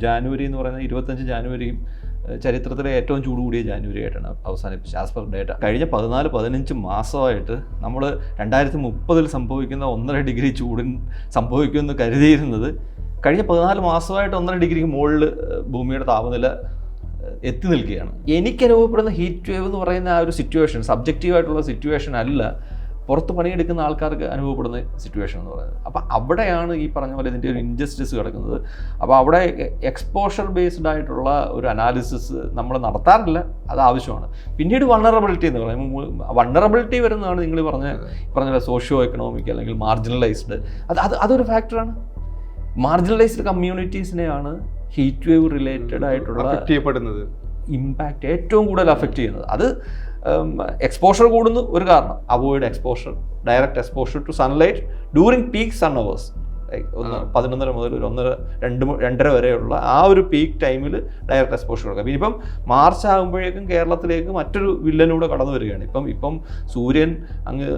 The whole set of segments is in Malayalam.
ജാനുവരി എന്ന് പറയുന്നത് 25 ജാനുവരിയും ചരിത്രത്തിലെ ഏറ്റവും ചൂട് കൂടിയ ജാനുവരി ആയിട്ടാണ് അവസാനിപ്പിച്ചത് ആസ് പെർ ഡേറ്റ. കഴിഞ്ഞ 14-15 മാസമായിട്ട് നമ്മൾ 2030 സംഭവിക്കുന്ന 1.5 ഡിഗ്രി ചൂടിൻ സംഭവിക്കുമെന്ന് കരുതിയിരുന്നത് കഴിഞ്ഞ 14 മാസമായിട്ട് 1.5 ഡിഗ്രിക്ക് മുകളിൽ ഭൂമിയുടെ താപനില എത്തി നിൽക്കുകയാണ്. എനിക്കനുഭവപ്പെടുന്ന ഹീറ്റ് വേവ് എന്ന് പറയുന്ന ആ ഒരു സിറ്റുവേഷൻ സബ്ജക്റ്റീവായിട്ടുള്ള സിറ്റുവേഷൻ അല്ല പുറത്ത് പണിയെടുക്കുന്ന ആൾക്കാർക്ക് അനുഭവപ്പെടുന്ന സിറ്റുവേഷൻ എന്ന് പറയുന്നത്. അപ്പോൾ അവിടെയാണ് ഈ പറഞ്ഞ പോലെ ഇതിൻ്റെ ഒരു ഇൻജസ്റ്റിസ് കിടക്കുന്നത്. അപ്പോൾ അവിടെ എക്സ്പോഷർ ബേസ്ഡ് ആയിട്ടുള്ള ഒരു അനാലിസിസ് നമ്മൾ നടത്താറില്ല, അത് ആവശ്യമാണ്. പിന്നീട് വൾണറബിലിറ്റി എന്ന് പറയുമ്പോൾ വൾണറബിലിറ്റി വരുന്നതാണ് നിങ്ങൾ പറഞ്ഞ സോഷ്യോ എക്കണോമിക് അല്ലെങ്കിൽ മാർജിനലൈസ്ഡ്. അതൊരു ഫാക്ടറാണ്. മാർജിനലൈസ്ഡ് കമ്മ്യൂണിറ്റീസിനെയാണ് ഹീറ്റ് വേവ് റിലേറ്റഡ് ആയിട്ടുള്ള ഇമ്പാക്റ്റ് ഏറ്റവും കൂടുതൽ അഫക്റ്റ് ചെയ്യുന്നത്. അത് എക്സ്പോഷർ കൂടുന്നു ഒരു കാരണം, avoid exposure, direct exposure to sunlight during peak sun hours 11:30 മുതൽ ഒരു 2:30 വരെയുള്ള ആ ഒരു പീക്ക് ടൈമിൽ ഡയറക്റ്റ് എക്സ്പോഷർ കൊടുക്കാം. ഇനിയിപ്പം മാർച്ച് ആകുമ്പോഴേക്കും കേരളത്തിലേക്ക് മറ്റൊരു വില്ലനൂടെ കടന്നു വരികയാണ്. ഇപ്പം സൂര്യൻ അങ്ങ്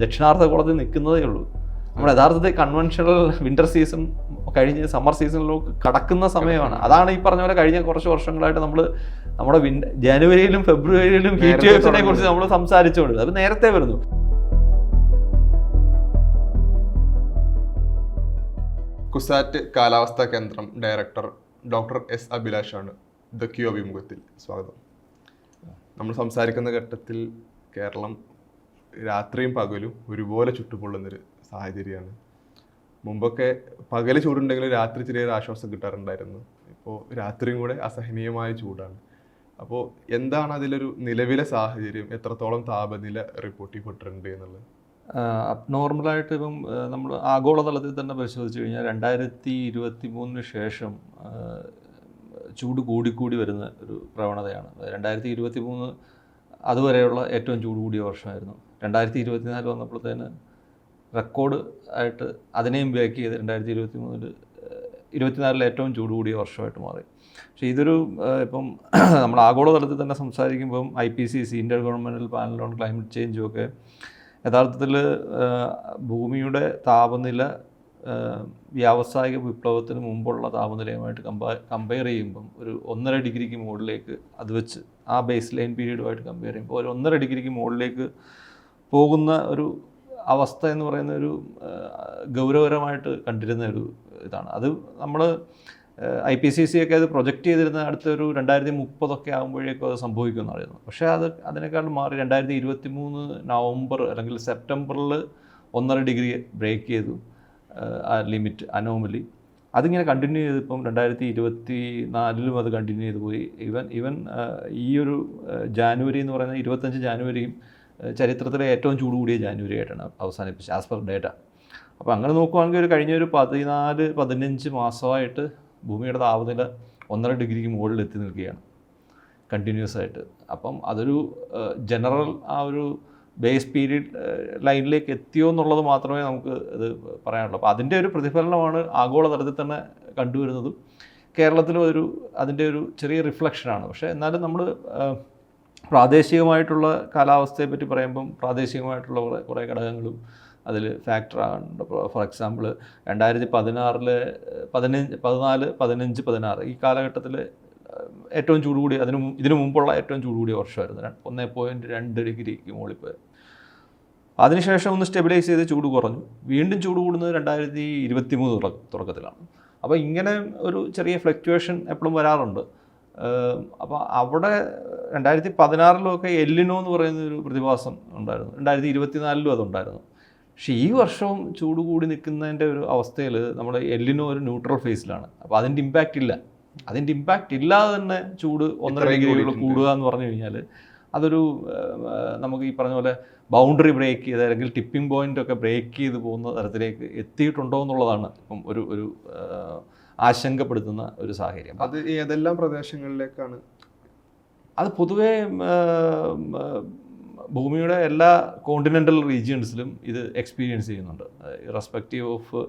ദക്ഷിണാർദ്ധഗോളത്തിൽ നിൽക്കുന്നതേ ഉള്ളൂ. നമ്മുടെ യഥാർത്ഥത്തിൽ കൺവെൻഷണൽ വിൻ്റർ സീസൺ കഴിഞ്ഞ് സമ്മർ സീസണിലേക്ക് കടക്കുന്ന സമയമാണ്. അതാണ് ഈ പറഞ്ഞ പോലെ കഴിഞ്ഞ കുറച്ച് വർഷങ്ങളായിട്ട് നമ്മുടെ ജനുവരിയിലും ഫെബ്രുവരിയിലും ഹീറ്റ് വേവ്സിനെ കുറിച്ച് നമ്മൾ സംസാരിച്ചുകൊണ്ട് അത് നേരത്തെ വരുന്നു. കുസാറ്റ് കാലാവസ്ഥാ കേന്ദ്രം ഡയറക്ടർ ഡോക്ടർ എസ് അഭിലാഷാണ് ദ ക്യൂ അഭിമുഖത്തിൽ. സ്വാഗതം. നമ്മൾ സംസാരിക്കുന്ന ഘട്ടത്തിൽ കേരളം രാത്രിയും പകലും ഒരുപോലെ ചുട്ടുപൊള്ളുന്നൊരു സാഹചര്യമാണ്. മുമ്പൊക്കെ പകല് ചൂടുണ്ടെങ്കിലും രാത്രി ചെറിയൊരു ആശ്വാസം കിട്ടാറുണ്ടായിരുന്നു. ഇപ്പോൾ രാത്രിയും കൂടെ അസഹനീയമായ ചൂടാണ്. അപ്പോൾ എന്താണ് അതിലൊരു നിലവിലെ സാഹചര്യം, എത്രത്തോളം താപനില റിപ്പോർട്ട് ചെയ്യപ്പെട്ടിട്ടുണ്ട് എന്നുള്ളത്? അബ്നോർമലായിട്ട് ഇപ്പം നമ്മൾ ആഗോളതലത്തിൽ തന്നെ പരിശോധിച്ച് കഴിഞ്ഞാൽ 2023 ശേഷം ചൂട് കൂടിക്കൂടി വരുന്ന ഒരു പ്രവണതയാണ്. 2023 അതുവരെയുള്ള ഏറ്റവും ചൂട് കൂടിയ വർഷമായിരുന്നു. 2024 വന്നപ്പോഴത്തേന് റെക്കോർഡ് ആയിട്ട് അതിനെയും ബ്രേക്ക് ചെയ്ത് 2024 ഏറ്റവും ചൂട് കൂടിയ വർഷമായിട്ട് മാറി. പക്ഷേ ഇതൊരു ഇപ്പം നമ്മൾ ആഗോളതലത്തിൽ തന്നെ സംസാരിക്കുമ്പം IPCC intergovernmental panel on climate ചേഞ്ചും ഒക്കെ യഥാർത്ഥത്തിൽ ഭൂമിയുടെ താപനില വ്യാവസായിക വിപ്ലവത്തിന് മുമ്പുള്ള താപനിലയുമായിട്ട് കമ്പയർ ചെയ്യുമ്പം ഒരു 1.5 ഡിഗ്രിക്ക് മുകളിലേക്ക് അത് വെച്ച് ആ ബേസ് ലൈൻ പീരീഡുമായിട്ട് കമ്പയർ ചെയ്യുമ്പോൾ ഒരു 1.5 ഡിഗ്രിക്ക് മുകളിലേക്ക് പോകുന്ന ഒരു അവസ്ഥ എന്ന് പറയുന്ന ഒരു ഗൗരവകരമായിട്ട് കണ്ടിരുന്ന ഒരു ഇതാണ്. അത് നമ്മൾ IPCC ഒക്കെ അത് പ്രൊജക്റ്റ് ചെയ്തിരുന്ന അടുത്തൊരു 2030 ആകുമ്പോഴേക്കും അത് സംഭവിക്കുമെന്ന് അറിയുന്നു. പക്ഷേ അതിനേക്കാൾ മാറി 2023 നവംബർ അല്ലെങ്കിൽ സെപ്റ്റംബറിൽ 1.5 ഡിഗ്രി ബ്രേക്ക് ചെയ്തു ആ ലിമിറ്റ് അനോമലി. അതിങ്ങനെ കണ്ടിന്യൂ ചെയ്തിപ്പം 2024 അത് കണ്ടിന്യൂ ചെയ്ത് പോയി. ഈവൻ ഈ ഒരു ജാനുവരി എന്ന് പറയുന്നത് 25 ജാനുവരിയും ചരിത്രത്തിലെ ഏറ്റവും ചൂട് കൂടിയ ജാനുവരി ആയിട്ടാണ് അവസാനിപ്പിച്ചത് ആസ് പെർ ഡേറ്റ. അപ്പോൾ അങ്ങനെ നോക്കുകയാണെങ്കിൽ കഴിഞ്ഞൊരു 14-15 മാസമായിട്ട് ഭൂമിയുടെ താപനില 1.5 ഡിഗ്രിക്ക് മുകളിൽ എത്തി നിൽക്കുകയാണ് കണ്ടിന്യൂസ് ആയിട്ട്. അപ്പം അതൊരു ജനറൽ ആ ഒരു ബേസ് പീരീഡ് ലൈനിലേക്ക് എത്തിയോ എന്നുള്ളത് മാത്രമേ നമുക്ക് ഇത് പറയാനുള്ളൂ. അപ്പോൾ അതിൻ്റെ ഒരു പ്രതിഫലനമാണ് ആഗോളതലത്തിൽ തന്നെ കണ്ടുവരുന്നതും കേരളത്തിലും അതിൻ്റെ ഒരു ചെറിയ റിഫ്ലക്ഷനാണ്. പക്ഷേ എന്നാലും നമ്മൾ പ്രാദേശികമായിട്ടുള്ള കാലാവസ്ഥയെ പറ്റി പറയുമ്പം പ്രാദേശികമായിട്ടുള്ള കുറേ ഘടകങ്ങളും അതിൽ ഫാക്ടറാണ്. ഫോർ എക്സാമ്പിൾ 2016 14, 15, 16 ഈ കാലഘട്ടത്തിൽ ഏറ്റവും ചൂട് കൂടിയ ഇതിനു മുമ്പുള്ള ഏറ്റവും ചൂട് കൂടിയ വർഷമായിരുന്നു. 1.2 ഡിഗ്രിക്ക് മുകളിൽ പോയി. അതിനുശേഷം ഒന്ന് സ്റ്റെബിലൈസ് ചെയ്ത് ചൂട് കുറഞ്ഞു. വീണ്ടും ചൂട് കൂടുന്നത് 2023 തുടക്കത്തിലാണ്. അപ്പോൾ ഇങ്ങനെ ഒരു ചെറിയ ഫ്ലക്ച്വേഷൻ എപ്പോഴും വരാറുണ്ട്. അപ്പോൾ അവിടെ 2016 എല്ലിനോ എന്ന് പറയുന്നൊരു പ്രതിഭാസം ഉണ്ടായിരുന്നു. 2024 അതുണ്ടായിരുന്നു. പക്ഷേ ഈ വർഷവും ചൂട് കൂടി നിൽക്കുന്നതിൻ്റെ ഒരു അവസ്ഥയിൽ നമ്മൾ എല്ലിനോ ഒരു ന്യൂട്രൽ ഫേസിലാണ്. അപ്പോൾ അതിൻ്റെ ഇമ്പാക്റ്റ് ഇല്ലാതെ തന്നെ ചൂട് 1.5 ഡിഗ്രികൾ കൂടുക എന്ന് പറഞ്ഞു കഴിഞ്ഞാൽ അതൊരു നമുക്ക് ഈ പറഞ്ഞ പോലെ ബൗണ്ടറി ബ്രേക്ക് ചെയ്ത് അല്ലെങ്കിൽ ടിപ്പിംഗ് പോയിൻ്റ് ഒക്കെ ബ്രേക്ക് ചെയ്ത് പോകുന്ന തരത്തിലേക്ക് എത്തിയിട്ടുണ്ടോ എന്നുള്ളതാണ് ഇപ്പം ഒരു ആശങ്കപ്പെടുത്തുന്ന ഒരു സാഹചര്യം. അത് ഏതെല്ലാം പ്രദേശങ്ങളിലേക്കാണ്? അത് പൊതുവേ ഭൂമിയുടെ എല്ലാ കോണ്ടിനെൻ്റൽ റീജിയൻസിലും ഇത് എക്സ്പീരിയൻസ് ചെയ്യുന്നുണ്ട്. ഇറസ്പെക്റ്റീവ് ഓഫ്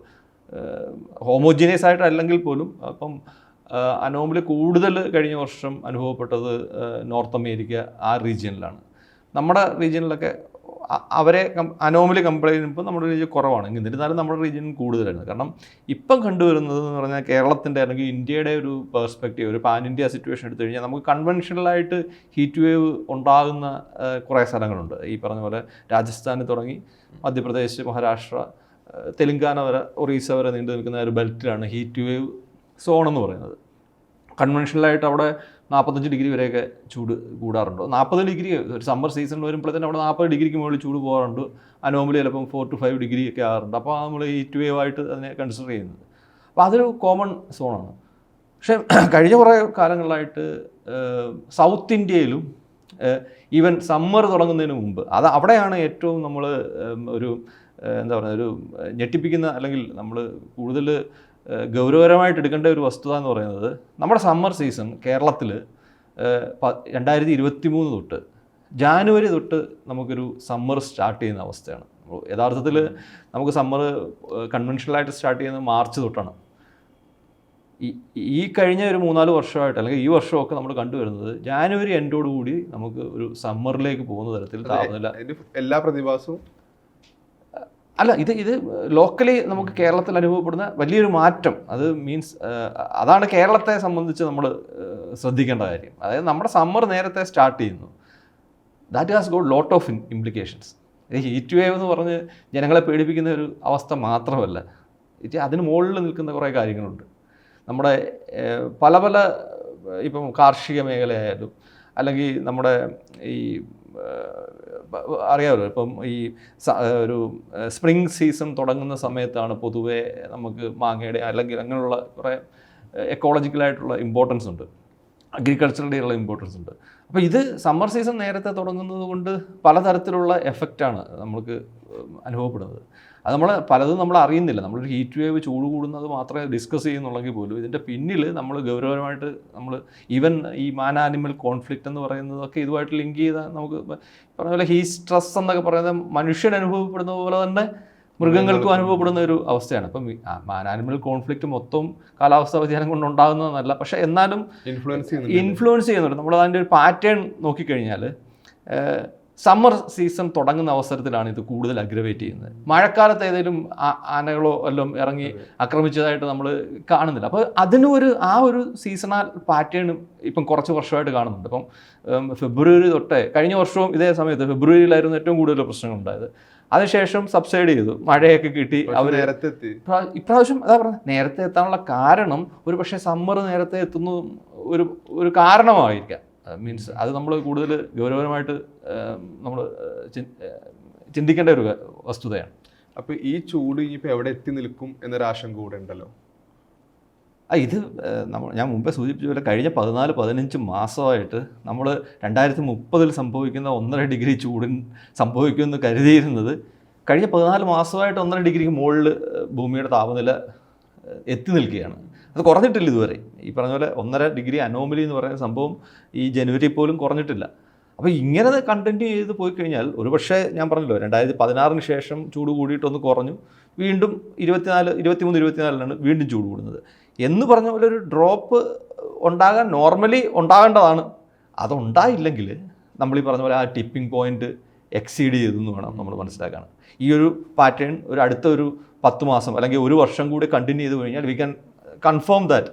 ഹോമോജീനിയസ് ആയിട്ട് അല്ലെങ്കിൽ പോലും. അപ്പം അനോമലി കൂടുതൽ കഴിഞ്ഞ വർഷം അനുഭവപ്പെട്ടത് നോർത്ത് അമേരിക്ക ആ റീജിയനിലാണ്. നമ്മുടെ റീജിയനിലൊക്കെ അവരെ അനോമലി കമ്പയർ ചെയ്യുമ്പോൾ നമ്മുടെ റീജിയൻ കുറവാണ്. എന്നിരുന്നാലും നമ്മുടെ റീജിയൻ കൂടുതലായിരുന്നു. കാരണം ഇപ്പം കണ്ടുവരുന്നത് എന്ന് പറഞ്ഞാൽ കേരളത്തിൻ്റെ അല്ലെങ്കിൽ ഇന്ത്യയുടെ ഒരു പെർസ്പെക്റ്റീവ്, ഒരു പാൻ ഇന്ത്യ സിറ്റുവേഷൻ എടുത്തു കഴിഞ്ഞാൽ നമുക്ക് കൺവെൻഷനലായിട്ട് ഹീറ്റ് വേവ് ഉണ്ടാകുന്ന കുറേ സ്ഥലങ്ങളുണ്ട്. ഈ പറഞ്ഞ പോലെ രാജസ്ഥാനിൽ തുടങ്ങി മധ്യപ്രദേശ്, മഹാരാഷ്ട്ര, തെലുങ്കാന വരെ, ഒറീസ വരെ നീണ്ടു നിൽക്കുന്ന ഒരു ബെൽറ്റിലാണ് ഹീറ്റ് വേവ് സോൺ എന്ന് പറയുന്നത്. കൺവെൻഷനലായിട്ട് അവിടെ 45 ഡിഗ്രി വരെയൊക്കെ ചൂട് കൂടാറുണ്ട്. 40 ഡിഗ്രി ഒരു സമ്മർ സീസൺ വരുമ്പോഴത്തേനും അവിടെ 40 ഡിഗ്രിക്ക് മുകളിൽ ചൂട് പോകാറുണ്ട്. അനോമലി ചിലപ്പം 4 to 5 ഡിഗ്രി ഒക്കെ ആകാറുണ്ട്. അപ്പോൾ നമ്മൾ ഹീറ്റ് വേവ് ആയിട്ട് അതിനെ കൺസിഡർ ചെയ്യുന്നത്. അപ്പോൾ അതൊരു കോമൺ സോണാണ്. പക്ഷേ കഴിഞ്ഞ കുറേ കാലങ്ങളിലായിട്ട് സൗത്ത് ഇന്ത്യയിലും ഈവൻ സമ്മർ തുടങ്ങുന്നതിന് മുമ്പ് അവിടെയാണ് ഏറ്റവും നമ്മൾ ഒരു എന്താ പറയുക, ഒരു ഞെട്ടിപ്പിക്കുന്ന അല്ലെങ്കിൽ നമ്മൾ കൂടുതൽ ഗൗരവകരമായിട്ട് എടുക്കേണ്ട ഒരു വസ്തുത എന്ന് പറയുന്നത്, നമ്മുടെ സമ്മർ സീസൺ കേരളത്തിൽ 2023 തൊട്ട് ജാനുവരി തൊട്ട് നമുക്കൊരു സമ്മർ സ്റ്റാർട്ട് ചെയ്യുന്ന അവസ്ഥയാണ്. യഥാർത്ഥത്തിൽ നമുക്ക് സമ്മർ കൺവെൻഷനലായിട്ട് സ്റ്റാർട്ട് ചെയ്യുന്നത് മാർച്ച് തൊട്ടാണ്. ഈ കഴിഞ്ഞ ഒരു 3-4 വർഷമായിട്ട് അല്ലെങ്കിൽ ഈ വർഷമൊക്കെ നമ്മൾ കണ്ടുവരുന്നത് ജാനുവരി എൻഡോടുകൂടി നമുക്ക് ഒരു സമ്മറിലേക്ക് പോകുന്ന തരത്തിൽ താപനില എല്ലാ പ്രതിഭാസവും അല്ല, ഇത് ലോക്കലി നമുക്ക് കേരളത്തിൽ അനുഭവപ്പെടുന്ന വലിയൊരു മാറ്റം. അത് മീൻസ് അതാണ് കേരളത്തെ സംബന്ധിച്ച് നമ്മൾ ശ്രദ്ധിക്കേണ്ട കാര്യം. അതായത് നമ്മുടെ സമ്മർ നേരത്തെ സ്റ്റാർട്ട് ചെയ്യുന്നു. That has got lot of implications. Heat wave എന്ന് പറഞ്ഞ് ജനങ്ങളെ പേടിപ്പിക്കുന്ന ഒരു അവസ്ഥ മാത്രമല്ല, അതിന് മുകളിൽ നിൽക്കുന്ന കുറേ കാര്യങ്ങളുണ്ട്. നമ്മുടെ പല പല ഇപ്പം കാർഷിക മേഖലയായാലും അല്ലെങ്കിൽ നമ്മുടെ ഈ അറിയാമല്ലോ, ഇപ്പം ഈ ഒരു സ്പ്രിംഗ് സീസൺ തുടങ്ങുന്ന സമയത്താണ് പൊതുവേ നമുക്ക് മാങ്ങയുടെ അല്ലെങ്കിൽ അങ്ങനെയുള്ള കുറേ എക്കോളജിക്കലായിട്ടുള്ള ഇമ്പോർട്ടൻസ് ഉണ്ട്, അഗ്രികൾച്ചറിൻ്റെയുള്ള ഇമ്പോർട്ടൻസ് ഉണ്ട്. അപ്പോൾ ഇത് സമ്മർ സീസൺ നേരത്തെ തുടങ്ങുന്നത് കൊണ്ട് പലതരത്തിലുള്ള എഫക്റ്റാണ് നമ്മൾക്ക് അനുഭവപ്പെടുന്നത്. അത് പലതും നമ്മൾ അറിയുന്നില്ല. നമ്മളൊരു ഹീറ്റ് വേവ് ചൂട് കൂടുന്നത് മാത്രമേ ഡിസ്കസ് ചെയ്യുന്നുള്ളെങ്കിൽ പോലും ഇതിൻ്റെ പിന്നിൽ നമ്മൾ ഗൗരവമായിട്ട് നമ്മൾ ഈവൻ ഈ മാൻ ആനിമൽ കോൺഫ്ലിക്റ്റ് എന്ന് പറയുന്നതൊക്കെ ഇതുമായിട്ട് ലിങ്ക് ചെയ്താൽ നമുക്ക് പറഞ്ഞ പോലെ ഹീറ്റ് സ്ട്രെസ് എന്നൊക്കെ പറയുന്നത് മനുഷ്യൻ അനുഭവപ്പെടുന്ന പോലെ തന്നെ മൃഗങ്ങൾക്കും അനുഭവപ്പെടുന്ന ഒരു അവസ്ഥയാണ്. അപ്പം മാൻ ആനിമൽ കോൺഫ്ലിക്റ്റ് മൊത്തം കാലാവസ്ഥാ വ്യതിയാനം കൊണ്ടുണ്ടാകുന്നതെന്നല്ല, പക്ഷേ എന്നാലും ഇൻഫ്ലുവൻസ് ചെയ്യുന്നുണ്ട്. നമ്മൾ അതിൻ്റെ ഒരു പാറ്റേൺ നോക്കിക്കഴിഞ്ഞാൽ സമ്മർ സീസൺ തുടങ്ങുന്ന അവസരത്തിലാണ് ഇത് കൂടുതൽ അഗ്രവേറ്റ് ചെയ്യുന്നത്. മഴക്കാലത്ത് ഏതെങ്കിലും ആനകളോ എല്ലാം ഇറങ്ങി ആക്രമിച്ചതായിട്ട് നമ്മൾ കാണുന്നില്ല. അപ്പോൾ ആ ഒരു സീസണൽ പാറ്റേൺ ഇപ്പം കുറച്ച് വർഷമായിട്ട് കാണുന്നുണ്ട്. ഇപ്പം ഫെബ്രുവരി തൊട്ടേ, കഴിഞ്ഞ വർഷവും ഇതേ സമയത്ത് ഫെബ്രുവരിയിലായിരുന്നു ഏറ്റവും കൂടുതൽ പ്രശ്നങ്ങളുണ്ടായത്. അതിനുശേഷം സബ്സൈഡ് ചെയ്തു, മഴയൊക്കെ കിട്ടി. അവർ ഇപ്രാവശ്യം അതാ പറഞ്ഞത്, നേരത്തെ എത്താനുള്ള കാരണം ഒരു പക്ഷേ സമ്മർ നേരത്തെ എത്തുന്നു ഒരു കാരണമായിരിക്കാം. മീൻസ് അത് നമ്മൾ കൂടുതൽ ഗൗരവമായിട്ട് നമ്മൾ ചിന്തിക്കേണ്ട ഒരു വസ്തുതയാണ്. അപ്പോൾ ഈ ചൂട് ഇനിയിപ്പോൾ എവിടെ എത്തി നിൽക്കും എന്നൊരു ആശങ്ക കൂടെ ഉണ്ടല്ലോ. ഇത് ഞാൻ മുമ്പേ സൂചിപ്പിച്ച പോലെ കഴിഞ്ഞ 14-15 മാസമായിട്ട് നമ്മൾ 2030 സംഭവിക്കുന്ന 1.5 ഡിഗ്രി ചൂടിൻ സംഭവിക്കുമെന്ന് കരുതിയിരുന്നത് കഴിഞ്ഞ 14 മാസമായിട്ട് 1.5 ഡിഗ്രിക്ക് മുകളിൽ ഭൂമിയുടെ താപനില എത്തി നിൽക്കുകയാണ്. അത് കുറഞ്ഞിട്ടില്ല ഇതുവരെ. ഈ പറഞ്ഞ പോലെ 1.5 ഡിഗ്രി അനോമലി എന്ന് പറയുന്ന സംഭവം ഈ ജനുവരി പോലും കുറഞ്ഞിട്ടില്ല. അപ്പോൾ ഇങ്ങനെ കണ്ടിന്യൂ ചെയ്ത് പോയി കഴിഞ്ഞാൽ ഒരുപക്ഷെ ഞാൻ പറഞ്ഞല്ലോ 2016 ശേഷം ചൂട് കൂടിയിട്ടൊന്ന് കുറഞ്ഞു, വീണ്ടും 23-24 വീണ്ടും ചൂട് കൂടുന്നത് എന്ന് പറഞ്ഞ പോലെ ഒരു ഡ്രോപ്പ് നോർമലി ഉണ്ടാകേണ്ടതാണ്. അതുണ്ടായില്ലെങ്കിൽ നമ്മൾ ഈ പറഞ്ഞ പോലെ ആ ടിപ്പിംഗ് പോയിന്റ് എക്സീഡ് ചെയ്തെന്ന് വേണം നമ്മൾ മനസ്സിലാക്കാൻ. ഈ ഒരു പാറ്റേൺ അടുത്ത ഒരു 10 മാസം അല്ലെങ്കിൽ ഒരു വർഷം കൂടി കണ്ടിന്യൂ ചെയ്ത് കഴിഞ്ഞാൽ വി ക്യാൻ കൺഫേം ദാറ്റ്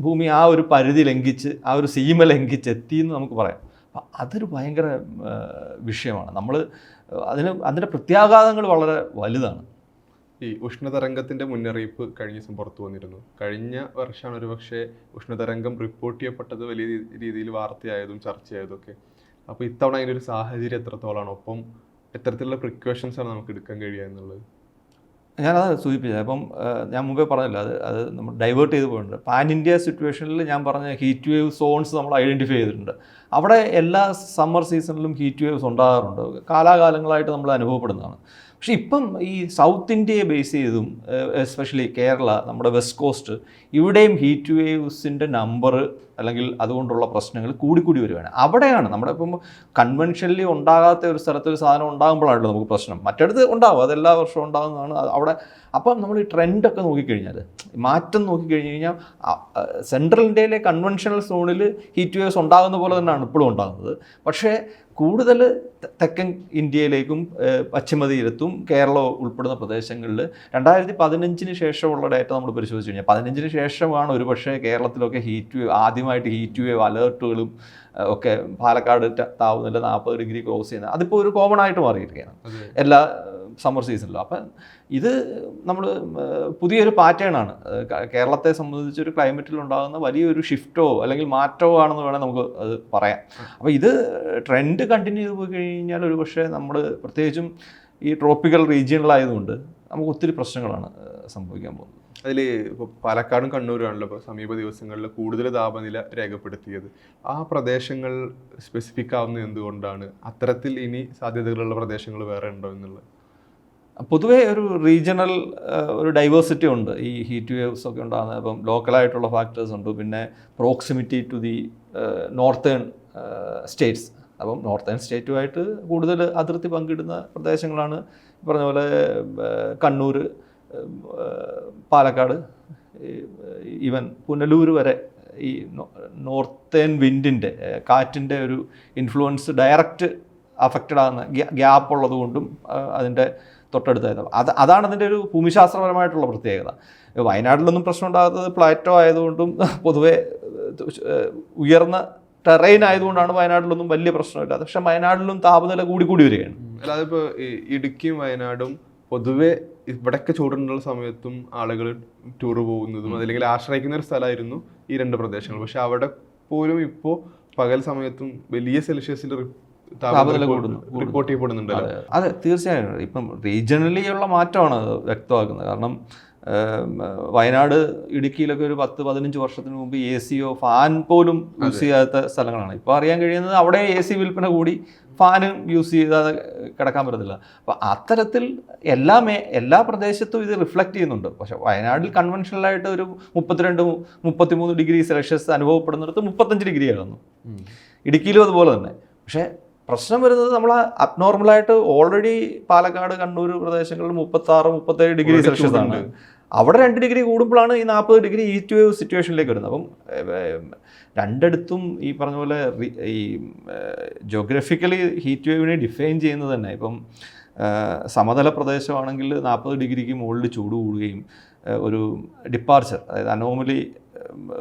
ഭൂമി ആ ഒരു പരിധി ലംഘിച്ച്, ആ ഒരു സീമ ലംഘിച്ച് എത്തിയെന്ന് നമുക്ക് പറയാം. അപ്പം അതൊരു ഭയങ്കര വിഷയമാണ്. നമ്മൾ അതിൻ്റെ പ്രത്യാഘാതങ്ങൾ വളരെ വലുതാണ്. ഈ ഉഷ്ണതരംഗത്തിൻ്റെ മുന്നറിയിപ്പ് കഴിഞ്ഞ ദിവസം പുറത്തു വന്നിരുന്നു. കഴിഞ്ഞ വർഷമാണ് ഒരു പക്ഷേ ഉഷ്ണതരംഗം റിപ്പോർട്ട് ചെയ്യപ്പെട്ടത് വലിയ രീതിയിൽ വാർത്തയായതും ചർച്ചയായതും ഒക്കെ. അപ്പോൾ ഇത്തവണ അതിനൊരു സാഹചര്യം എത്രത്തോളമാണ്, ഒപ്പം എത്തരത്തിലുള്ള പ്രിക്കോഷൻസാണ് നമുക്ക് എടുക്കാൻ കഴിയുക എന്നുള്ളത്? ഞാനത് സൂചിപ്പിച്ചത്. അപ്പം ഞാൻ മുമ്പേ പറഞ്ഞല്ലോ, അത് നമ്മൾ ഡൈവേർട്ട് ചെയ്ത് പോയിട്ടുണ്ട്. പാൻ ഇന്ത്യ സിറ്റുവേഷനിൽ ഞാൻ പറഞ്ഞ ഹീറ്റ് വേവ് സോൺസ് നമ്മൾ ഐഡൻറ്റിഫൈ ചെയ്തിട്ടുണ്ട്. അവിടെ എല്ലാ സമ്മർ സീസണിലും ഹീറ്റ് വേവ്സ് ഉണ്ടാകാറുണ്ട്, കാലാകാലങ്ങളായിട്ട് നമ്മൾ അനുഭവപ്പെടുന്നതാണ്. പക്ഷേ ഇപ്പം ഈ സൗത്ത് ഇന്ത്യയെ ബേസ് ചെയ്തും എസ്പെഷ്യലി കേരള, നമ്മുടെ വെസ്റ്റ് കോസ്റ്റ്, ഇവിടെയും ഹീറ്റ് വേവ്സിൻ്റെ നമ്പർ അല്ലെങ്കിൽ അതുകൊണ്ടുള്ള പ്രശ്നങ്ങൾ കൂടിക്കൂടി വരികയാണ്. അവിടെയാണ് നമ്മുടെ ഇപ്പം കൺവെൻഷനലി ഉണ്ടാകാത്ത ഒരു സ്ഥലത്ത് ഒരു സാധനം ഉണ്ടാകുമ്പോഴാണല്ലോ നമുക്ക് പ്രശ്നം. മറ്റിടത്ത് ഉണ്ടാവും, അതെല്ലാ വർഷവും ഉണ്ടാകുന്നതാണ് അവിടെ. അപ്പം നമ്മൾ ഈ ട്രെൻഡൊക്കെ നോക്കിക്കഴിഞ്ഞാൽ, മാറ്റം നോക്കിക്കഴിഞ്ഞ് കഴിഞ്ഞാൽ സെൻട്രൽ ഇന്ത്യയിലെ കൺവെൻഷണൽ സോണിൽ ഹീറ്റ് വേവ്സ് ഉണ്ടാകുന്ന പോലെ തന്നെയാണ് ഇപ്പോഴും ഉണ്ടാകുന്നത്. പക്ഷേ കൂടുതൽ തെക്കൻ ഇന്ത്യയിലേക്കും പശ്ചിമ തീരത്തും കേരളം ഉൾപ്പെടുന്ന പ്രദേശങ്ങളിൽ 2015 ശേഷമുള്ള ഡേറ്റ നമ്മൾ പരിശോധിച്ച് കഴിഞ്ഞാൽ 15 ശേഷമാണ് ഒരുപക്ഷെ കേരളത്തിലൊക്കെ ആദ്യമായിട്ട് ഹീറ്റ് വേവ് അലേർട്ടുകളും ഒക്കെ പാലക്കാട് താപനില 40 ഡിഗ്രി ക്രോസ് ചെയ്യുന്നത്. അതിപ്പോൾ ഒരു കോമൺ ആയിട്ട് മാറിയിരിക്കുകയാണ് എല്ലാ സമ്മർ സീസണിലും. അപ്പം ഇത് നമ്മൾ പുതിയൊരു പാറ്റേൺ ആണ്. കേരളത്തെ സംബന്ധിച്ചൊരു ക്ലൈമറ്റിൽ ഉണ്ടാകുന്ന വലിയൊരു ഷിഫ്റ്റോ അല്ലെങ്കിൽ മാറ്റമോ ആണെന്ന് വേണേൽ നമുക്ക് അത് പറയാം. അപ്പോൾ ഇത് ട്രെൻഡ് കണ്ടിന്യൂ ചെയ്ത് പോയി കഴിഞ്ഞാൽ ഒരു പക്ഷേ നമ്മൾ പ്രത്യേകിച്ചും ഈ ട്രോപ്പിക്കൽ റീജിയണിലായതുകൊണ്ട് നമുക്ക് ഒത്തിരി പ്രശ്നങ്ങളാണ് സംഭവിക്കാൻ പോകുന്നത്. അതിൽ ഇപ്പോൾ പാലക്കാടും കണ്ണൂരുമാണല്ലോ ഇപ്പോൾ സമീപ ദിവസങ്ങളിൽ കൂടുതൽ താപനില രേഖപ്പെടുത്തിയത്. ആ പ്രദേശങ്ങൾ സ്പെസിഫിക് ആവുന്നത് എന്തുകൊണ്ടാണ്? അത്തരത്തിൽ ഇനി സാധ്യതകളുള്ള പ്രദേശങ്ങൾ വേറെ ഉണ്ടോ എന്നുള്ളത്? പൊതുവേ ഒരു റീജിയണൽ ഒരു ഡൈവേഴ്സിറ്റി ഉണ്ട് ഈ ഹീറ്റ് വേവ്സ് ഒക്കെ ഉണ്ടാകുന്നത്. അപ്പം ലോക്കലായിട്ടുള്ള ഫാക്ടേഴ്സ് ഉണ്ട്, പിന്നെ proximity to the northern states. അപ്പം നോർത്തേൺ സ്റ്റേറ്റുമായിട്ട് കൂടുതൽ അതിർത്തി പങ്കിടുന്ന പ്രദേശങ്ങളാണ് പറഞ്ഞ പോലെ കണ്ണൂർ, പാലക്കാട്, ഈവൻ പുനലൂർ വരെ. ഈ നോർത്തേൺ വിൻഡിൻ്റെ കാറ്റിൻ്റെ ഒരു ഇൻഫ്ലുവൻസ് ഡയറക്റ്റ് അഫക്റ്റഡ് ആകുന്ന ഗ്യാപ്പ് ഉള്ളത് കൊണ്ടും അതിൻ്റെ തൊട്ടടുത്തായത് അതാണ് അതിൻ്റെ ഒരു ഭൂമിശാസ്ത്രപരമായിട്ടുള്ള പ്രത്യേകത. വയനാട്ടിലൊന്നും പ്രശ്നം ഉണ്ടാകാത്തത് പ്ലാറ്റോ ആയതുകൊണ്ടും പൊതുവെ ഉയർന്ന ടെറൈൻ ആയതുകൊണ്ടാണ് വയനാട്ടിലൊന്നും വലിയ പ്രശ്നമില്ലാതെ. പക്ഷെ വയനാട്ടിലും താപനില കൂടി വരികയാണ്. അല്ലാതെ ഇപ്പോൾ ഇടുക്കിയും വയനാടും പൊതുവെ ഇവിടെയൊക്കെ ചൂടുള്ള സമയത്തും ആളുകൾ ടൂർ പോകുന്നതും അതല്ലെങ്കിൽ ആശ്രയിക്കുന്ന ഒരു സ്ഥലമായിരുന്നു ഈ രണ്ട് പ്രദേശങ്ങൾ. പക്ഷെ അവിടെ പോലും ഇപ്പോൾ പകൽ സമയത്തും വലിയ സെൽഷ്യസിൽ താപനില കൂടുന്നു റിപ്പോർട്ട് ചെയ്യപ്പെടുന്നുണ്ടല്ലോ. അതെ, തീർച്ചയായും ഇപ്പം റീജിയണലി ഉള്ള മാറ്റമാണ് വ്യക്തമാക്കുന്നത്. കാരണം വയനാട്, ഇടുക്കിയിലൊക്കെ ഒരു 10-15 വർഷത്തിന് മുമ്പ് AC ഫാൻ പോലും യൂസ് ചെയ്യാത്ത സ്ഥലങ്ങളാണ്. ഇപ്പോൾ അറിയാൻ കഴിയുന്നത് അവിടെ AC വിൽപ്പന കൂടി ഫാനും യൂസ് ചെയ്താതെ കിടക്കാൻ പറ്റത്തില്ല. അപ്പോൾ അത്തരത്തിൽ എല്ലാ പ്രദേശത്തും ഇത് റിഫ്ലക്റ്റ് ചെയ്യുന്നുണ്ട്. പക്ഷെ വയനാട്ടിൽ കൺവെൻഷനലായിട്ട് ഒരു 32-33 ഡിഗ്രി സെൽഷ്യസ് അനുഭവപ്പെടുന്നിടത്ത് 35 ഡിഗ്രി ആകുന്നു. ഇടുക്കിയിലും അതുപോലെ തന്നെ. പക്ഷേ പ്രശ്നം വരുന്നത് നമ്മൾ അബ്നോർമലായിട്ട് ഓൾറെഡി പാലക്കാട്, കണ്ണൂർ പ്രദേശങ്ങളിൽ 36-37 ഡിഗ്രി സെൽഷ്യസ് ആണ്. അവിടെ 2 ഡിഗ്രി കൂടുമ്പോഴാണ് ഈ 40 ഡിഗ്രി ഹീറ്റ് വേവ് സിറ്റുവേഷനിലേക്ക് വരുന്നത്. അപ്പം രണ്ടിടത്തും ഈ പറഞ്ഞ പോലെ ഈ ജോഗ്രഫിക്കലി ഹീറ്റ് വേവിനെ ഡിഫൈൻ ചെയ്യുന്നത് തന്നെ ഇപ്പം സമതല പ്രദേശമാണെങ്കിൽ 40 ഡിഗ്രിക്ക് മുകളിൽ ചൂട് കൂടുകയും ഒരു ഡിപ്പാർച്ചർ, അതായത് അനോമലി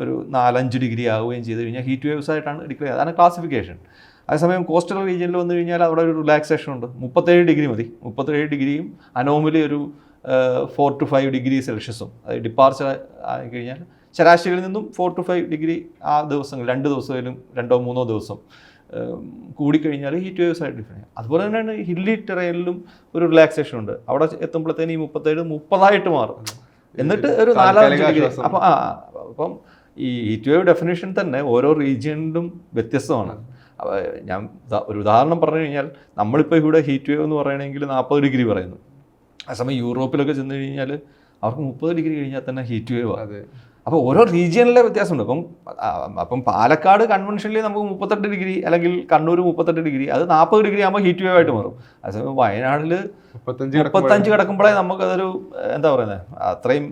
ഒരു 4-5 ഡിഗ്രി ആവുകയും ചെയ്ത് കഴിഞ്ഞാൽ ഹീറ്റ് വേവ്സ് ആയിട്ടാണ് ഡിക്ലെയർ ചെയ്യുന്നത്. അതാണ് ക്ലാസിഫിക്കേഷൻ. അതേസമയം കോസ്റ്റൽ റീജിയനിൽ വന്നു കഴിഞ്ഞാൽ അവിടെ ഒരു റിലാക്സേഷൻ ഉണ്ട്. 37 ഡിഗ്രി മതി. 37 ഡിഗ്രിയും അനോമലി ഒരു 4 to 5 ഡിഗ്രി സെൽഷ്യസും, അത് ഡിപ്പാർച്ചർ ആയിക്കഴിഞ്ഞാൽ ശരാശരിയിൽ നിന്നും 4 to 5 ഡിഗ്രി ആ ദിവസങ്ങൾ 2 ദിവസത്തിലും 2-3 ദിവസം കൂടിക്കഴിഞ്ഞാൽ ഹീറ്റ് വേവ്സ് ആയിട്ട് ഡിഫൈൻ ചെയ്യും. അതുപോലെ തന്നെയാണ് ഹില്ലി ടെറൈനിലും ഒരു റിലാക്സേഷൻ ഉണ്ട്. അവിടെ എത്തുമ്പോഴത്തേന് ഈ 37-30 മാറും. എന്നിട്ട് ഒരു 4-5 ഡിഗ്രി. അപ്പം ഈ ഹീറ്റ് വേവ് ഡെഫിനേഷൻ തന്നെ ഓരോ റീജിയനിലും വ്യത്യസ്തമാണ്. ഞാൻ ഒരു ഉദാഹരണം പറഞ്ഞു കഴിഞ്ഞാൽ നമ്മളിപ്പോൾ ഇവിടെ ഹീറ്റ് വേവ് എന്ന് പറയണമെങ്കിൽ 40 ഡിഗ്രി പറയുന്നു. അതേസമയം യൂറോപ്പിലൊക്കെ ചെന്ന് കഴിഞ്ഞാൽ അവർക്ക് 30 ഡിഗ്രി കഴിഞ്ഞാൽ തന്നെ ഹീറ്റ് വേവ് ആണ്. അപ്പോൾ ഓരോ റീജിയനിലെ വ്യത്യാസമുണ്ട്. അപ്പം പാലക്കാട് കൺവെൻഷനലി നമുക്ക് 38 ഡിഗ്രി അല്ലെങ്കിൽ കണ്ണൂർ 38 ഡിഗ്രി, അത് 40 ഡിഗ്രി ആകുമ്പോൾ ഹീറ്റ് വേവ് ആയിട്ട് മാറും. അതേസമയം വയനാട്ടിൽ 35 കിടക്കുമ്പോഴേ നമുക്കതൊരു എന്താ പറയുന്നത്, അത്രയും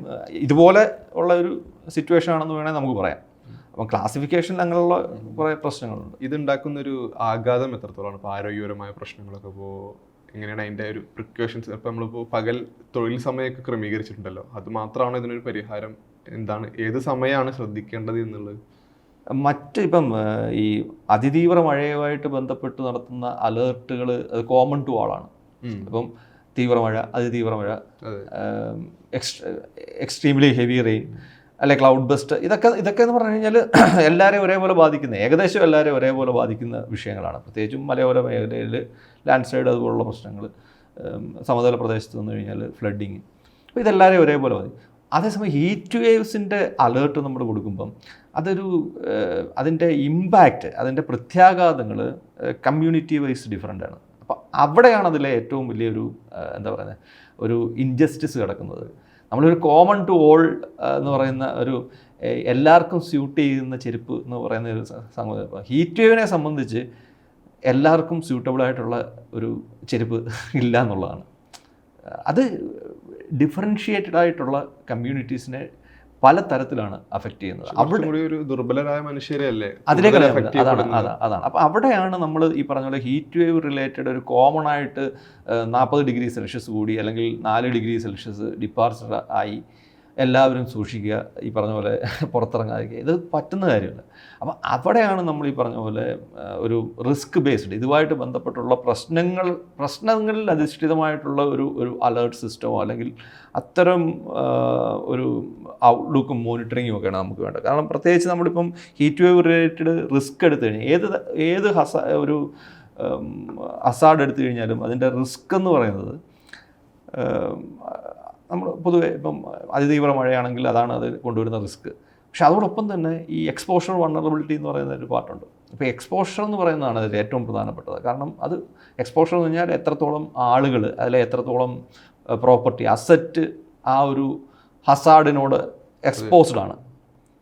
ഇതുപോലെ ഉള്ള ഒരു സിറ്റുവേഷൻ ആണെന്ന് വേണമെങ്കിൽ നമുക്ക് പറയാം. അപ്പം ക്ലാസിഫിക്കേഷനിൽ അങ്ങനെയുള്ള കുറേ പ്രശ്നങ്ങളുണ്ട്. ഇതുണ്ടാക്കുന്നൊരു ആഘാതം എത്രത്തോളമാണ്? ഇപ്പോൾ ആരോഗ്യപരമായ പ്രശ്നങ്ങളൊക്കെ ഇപ്പോൾ എങ്ങനെയാണ് അതിൻ്റെ ഒരു പ്രിക്കോഷൻസ്? ഇപ്പം നമ്മളിപ്പോൾ പകൽ തൊഴിൽ സമയമൊക്കെ ക്രമീകരിച്ചിട്ടുണ്ടല്ലോ, അത് മാത്രമാണ് ഇതിനൊരു പരിഹാരം? എന്താണ്, ഏത് സമയമാണ് ശ്രദ്ധിക്കേണ്ടത് എന്നുള്ളത്? ഇപ്പം ഈ അതിതീവ്ര മഴയുമായിട്ട് ബന്ധപ്പെട്ട് നടത്തുന്ന അലേർട്ടുകൾ അത് കോമൺ ടു ആളാണ്. ഇപ്പം തീവ്രമഴ, അതിതീവ്ര മഴ, എക്സ്ട്രീംലി ഹെവി റെയിൻ, അല്ലെ ക്ലൗഡ് ബസ്റ്റ്, ഇതൊക്കെ എന്ന് പറഞ്ഞു കഴിഞ്ഞാൽ എല്ലാവരെയും ഒരേപോലെ ബാധിക്കുന്ന, ഏകദേശം എല്ലാവരെയും ഒരേപോലെ ബാധിക്കുന്ന വിഷയങ്ങളാണ്. പ്രത്യേകിച്ചും മലയോര മേഖലയിൽ ലാൻഡ് സ്ലൈഡ് അതുപോലുള്ള പ്രശ്നങ്ങൾ, സമതല പ്രദേശത്ത് വന്നു കഴിഞ്ഞാൽ ഫ്ലഡിങ്, അപ്പോൾ ഇതെല്ലാവരെയും ഒരേപോലെ ബാധിക്കും. അതേസമയം ഹീറ്റ് വേവ്സിൻ്റെ അലേർട്ട് നമ്മൾ കൊടുക്കുമ്പം അതിൻ്റെ ഇമ്പാക്റ്റ്, അതിൻ്റെ പ്രത്യാഘാതങ്ങൾ കമ്മ്യൂണിറ്റി വൈസ് ഡിഫറൻ്റ് ആണ്. അപ്പോൾ അവിടെയാണ് അതിലെ ഏറ്റവും വലിയൊരു എന്താ പറയുന്നത് ഒരു ഇൻജസ്റ്റിസ് കിടക്കുന്നത്. നമ്മളൊരു കോമൺ ടു ഓൾ എന്ന് പറയുന്ന ഒരു എല്ലാവർക്കും സ്യൂട്ട് ചെയ്യുന്ന ചെരുപ്പ് എന്ന് പറയുന്ന ഒരു സംഗതി, ഹീറ്റ് വേവിനെ സംബന്ധിച്ച് എല്ലാവർക്കും സ്യൂട്ടബിളായിട്ടുള്ള ഒരു ചെരുപ്പ് ഇല്ല എന്നുള്ളതാണ്. അത് ഡിഫറൻഷിയേറ്റഡ് ആയിട്ടുള്ള കമ്മ്യൂണിറ്റീസിനെ പല തരത്തിലാണ് അഫക്റ്റ് ചെയ്യുന്നത്. അവിടെ ഒരു ദുർബലരായ മനുഷ്യരെയല്ലേ അതിലേക്ക് അതാണ്. അപ്പോൾ അവിടെയാണ് നമ്മൾ ഈ പറഞ്ഞ പോലെ ഹീറ്റ് വേവ് റിലേറ്റഡ് ഒരു കോമൺ ആയിട്ട് 40 ഡിഗ്രി സെൽഷ്യസ് കൂടി അല്ലെങ്കിൽ 4 ഡിഗ്രി സെൽഷ്യസ് ഡിപ്പാർച്ചർ ആയി എല്ലാവരും സൂക്ഷിക്കുക, ഈ പറഞ്ഞ പോലെ പുറത്തിറങ്ങാതിരിക്കുക. ഇത് പറ്റുന്ന കാര്യമല്ല. അപ്പം അവിടെയാണ് നമ്മൾ ഈ പറഞ്ഞ പോലെ ഒരു റിസ്ക് ബേസ്ഡ് ഇതുമായിട്ട് ബന്ധപ്പെട്ടുള്ള പ്രശ്നങ്ങളിൽ അധിഷ്ഠിതമായിട്ടുള്ള ഒരു അലേർട്ട് സിസ്റ്റമോ അല്ലെങ്കിൽ അത്തരം ഒരു ഔട്ട്ലുക്കും മോണിറ്ററിങ്ങും ഒക്കെയാണ് നമുക്ക് വേണ്ടത്. കാരണം പ്രത്യേകിച്ച് നമ്മളിപ്പം ഹീറ്റ് വേവ് റിലേറ്റഡ് റിസ്ക് എടുത്തു കഴിഞ്ഞാൽ ഏത് ഒരു ഹസാർഡ് എടുത്തു കഴിഞ്ഞാലും അതിൻ്റെ റിസ്ക് എന്ന് പറയുന്നത് നമ്മൾ പൊതുവെ ഇപ്പം അതിതീവ്ര മഴയാണെങ്കിൽ അതാണ് അത് കൊണ്ടുവരുന്ന റിസ്ക്. പക്ഷെ അതോടൊപ്പം തന്നെ ഈ എക്സ്പോഷർ വൾണറബിലിറ്റി എന്ന് പറയുന്ന ഒരു പാർട്ടുണ്ട്. അപ്പോൾ എക്സ്പോഷർ എന്ന് പറയുന്നതാണ് അതിൽ ഏറ്റവും പ്രധാനപ്പെട്ടത്. കാരണം അത് എക്സ്പോഷർ എന്ന് പറഞ്ഞാൽ എത്രത്തോളം ആളുകൾ അതിലെ എത്രത്തോളം പ്രോപ്പർട്ടി അസറ്റ് ആ ഒരു ഹസാർഡിനോട് എക്സ്പോസ്ഡ് ആണ്.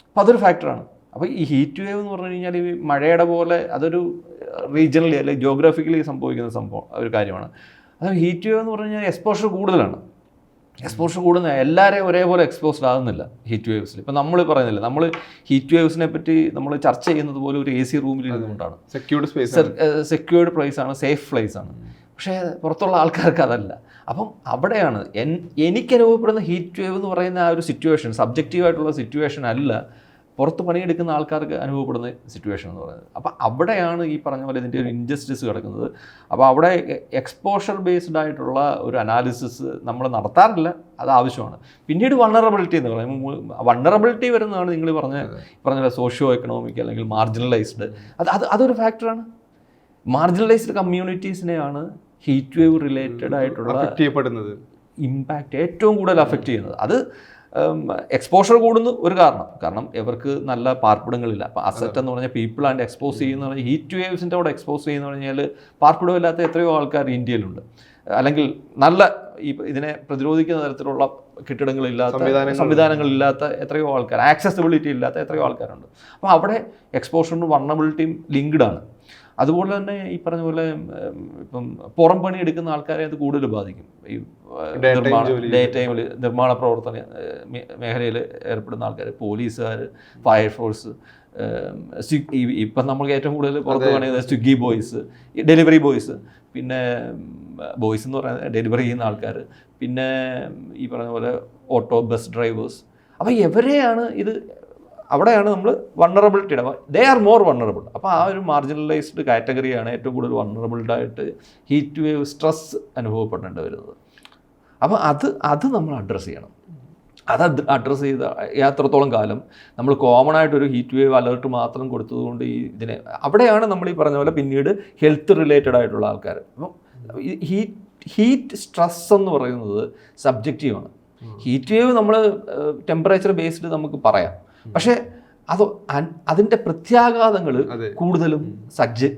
അപ്പോൾ അതൊരു ഫാക്ടറാണ്. അപ്പോൾ ഈ ഹീറ്റ് വേവ് എന്ന് പറഞ്ഞു കഴിഞ്ഞാൽ ഈ മഴയുടെ പോലെ അതൊരു റീജിയണലി അല്ലെങ്കിൽ ജിയോഗ്രാഫിക്കലി സംഭവിക്കുന്ന ഒരു കാര്യമാണ്. അത് ഹീറ്റ് വേവ് എന്ന് പറഞ്ഞു കഴിഞ്ഞാൽ എക്സ്പോഷർ കൂടുതലാണ്. എക്സ്പോഷർ കൂടുന്ന എല്ലാവരെയും ഒരേപോലെ എക്സ്പോസ്ഡ് ആകുന്നില്ല ഹീറ്റ് വേവ്സിൽ. ഇപ്പം നമ്മൾ പറയുന്നില്ല, നമ്മൾ ഹീറ്റ് വേവ്സിനെ പറ്റി നമ്മൾ ചർച്ച ചെയ്യുന്നത് പോലെ ഒരു AC റൂമിൽ ഇരുന്നുകൊണ്ടാണ്. സെക്യൂർഡ് പ്ലേസ് ആണ്, സേഫ് പ്ലേസ് ആണ്. പക്ഷേ പുറത്തുള്ള ആൾക്കാർക്ക് അതല്ല. അപ്പം അവിടെയാണ് എനിക്ക് അനുഭവപ്പെടുന്ന ഹീറ്റ് വേവ് എന്ന് പറയുന്ന ആ ഒരു സിറ്റുവേഷൻ സബ്ജക്റ്റീവായിട്ടുള്ള സിറ്റുവേഷൻ അല്ല പുറത്ത് പണിയെടുക്കുന്ന ആൾക്കാർക്ക് അനുഭവപ്പെടുന്ന സിറ്റുവേഷൻ എന്ന് പറയുന്നത്. അപ്പോൾ അവിടെയാണ് ഈ പറഞ്ഞ പോലെ ഇതിൻ്റെ ഒരു ഇൻജസ്റ്റിസ് കിടക്കുന്നത്. അപ്പോൾ അവിടെ എക്സ്പോഷർ ബേസ്ഡ് ആയിട്ടുള്ള ഒരു അനാലിസിസ് നമ്മൾ നടത്താറില്ല, അത് ആവശ്യമാണ്. പിന്നീട് വൾണറബിലിറ്റി എന്ന് പറയുമ്പോൾ വൾണറബിലിറ്റി വരുന്നതാണ് നിങ്ങൾ പറഞ്ഞ സോഷ്യോ എക്കണോമിക് അല്ലെങ്കിൽ മാർജിനലൈസ്ഡ്. അതൊരു ഫാക്ടറാണ്. മാർജിനലൈസ്ഡ് കമ്മ്യൂണിറ്റീസിനെയാണ് ഹീറ്റ് വേവ് റിലേറ്റഡ് ആയിട്ടുള്ള ഇമ്പാക്റ്റ് ഏറ്റവും കൂടുതൽ അഫക്റ്റ് ചെയ്യുന്നത്. അത് എക്സ്പോഷർ കൂടുന്നു ഒരു കാരണം ഇവർക്ക് നല്ല പാർപ്പിടങ്ങളില്ല. അപ്പോൾ അസറ്റ് എന്ന് പറഞ്ഞാൽ പീപ്പിൾ ആൻഡ് എക്സ്പോസ് ചെയ്യുന്ന പറഞ്ഞാൽ ഹീറ്റ് വേവ്സിൻ്റെ അവിടെ എക്സ്പോസ് ചെയ്യുന്ന പറഞ്ഞാൽ പാർപ്പിടമില്ലാത്ത എത്രയോ ആൾക്കാർ ഇന്ത്യയിലുണ്ട്. അല്ലെങ്കിൽ നല്ല ഇതിനെ പ്രതിരോധിക്കുന്ന തരത്തിലുള്ള കെട്ടിടങ്ങളില്ലാത്ത സംവിധാനങ്ങളില്ലാത്ത എത്രയോ ആൾക്കാർ, ആക്സസിബിലിറ്റി ഇല്ലാത്ത എത്രയോ ആൾക്കാരുണ്ട്. അപ്പോൾ അവിടെ എക്സ്പോഷറിനും വൾണറബിലിറ്റിയും ലിങ്ക്ഡ് ആണ്. അതുപോലെ തന്നെ ഈ പറഞ്ഞ പോലെ ഇപ്പം പുറം പണി എടുക്കുന്ന ആൾക്കാരെ അത് കൂടുതൽ ബാധിക്കും. ഈ ഡേ ടൈമിൽ നിർമ്മാണ പ്രവർത്തന മേഖലയിൽ ഏർപ്പെടുന്ന ആൾക്കാർ, പോലീസുകാർ, ഫയർഫോഴ്സ്, ഇപ്പം നമ്മൾക്ക് ഏറ്റവും കൂടുതൽ പുറത്ത് പണിയുന്നത് സ്വിഗ്ഗി ബോയ്സ്, ഡെലിവറി ബോയ്സ്, പിന്നെ ബോയ്സ് എന്ന് പറയുന്നത് ഡെലിവറി ചെയ്യുന്ന ആൾക്കാർ, പിന്നെ ഈ പറഞ്ഞ പോലെ ഓട്ടോ ബസ് ഡ്രൈവേഴ്സ്. അപ്പോൾ ഇവരെയാണ് ഇത്, അവിടെയാണ് നമ്മൾ വൾണറബിലിറ്റിയുടെ ദേ ആർ മോർ വൾണറബിൾ. അപ്പോൾ ആ ഒരു മാർജിനലൈസ്ഡ് കാറ്റഗറിയാണ് ഏറ്റവും കൂടുതൽ വൾണറബിൾഡായിട്ട് ഹീറ്റ് വേവ് സ്ട്രെസ് അനുഭവപ്പെടേണ്ടി വരുന്നത്. അപ്പോൾ അത് നമ്മൾ അഡ്രസ്സ് ചെയ്യണം. അത് അഡ്രസ്സ് ചെയ്ത എത്രത്തോളം കാലം നമ്മൾ കോമൺ ആയിട്ടൊരു ഹീറ്റ് വേവ് അലേർട്ട് മാത്രം കൊടുത്തതുകൊണ്ട് ഇതിനെ അവിടെയാണ് നമ്മൾ ഈ പറഞ്ഞ പോലെ പിന്നീട് ഹെൽത്ത് റിലേറ്റഡ് ആയിട്ടുള്ള ആൾക്കാർ. അപ്പം ഹീറ്റ് സ്ട്രെസ് എന്ന് പറയുന്നത് സബ്ജക്റ്റീവാണ്. ഹീറ്റ് വേവ് നമ്മൾ ടെമ്പറേച്ചർ ബേസ്ഡ് നമുക്ക് പറയാം, പക്ഷേ അതിൻ്റെ പ്രത്യാഘാതങ്ങൾ കൂടുതലും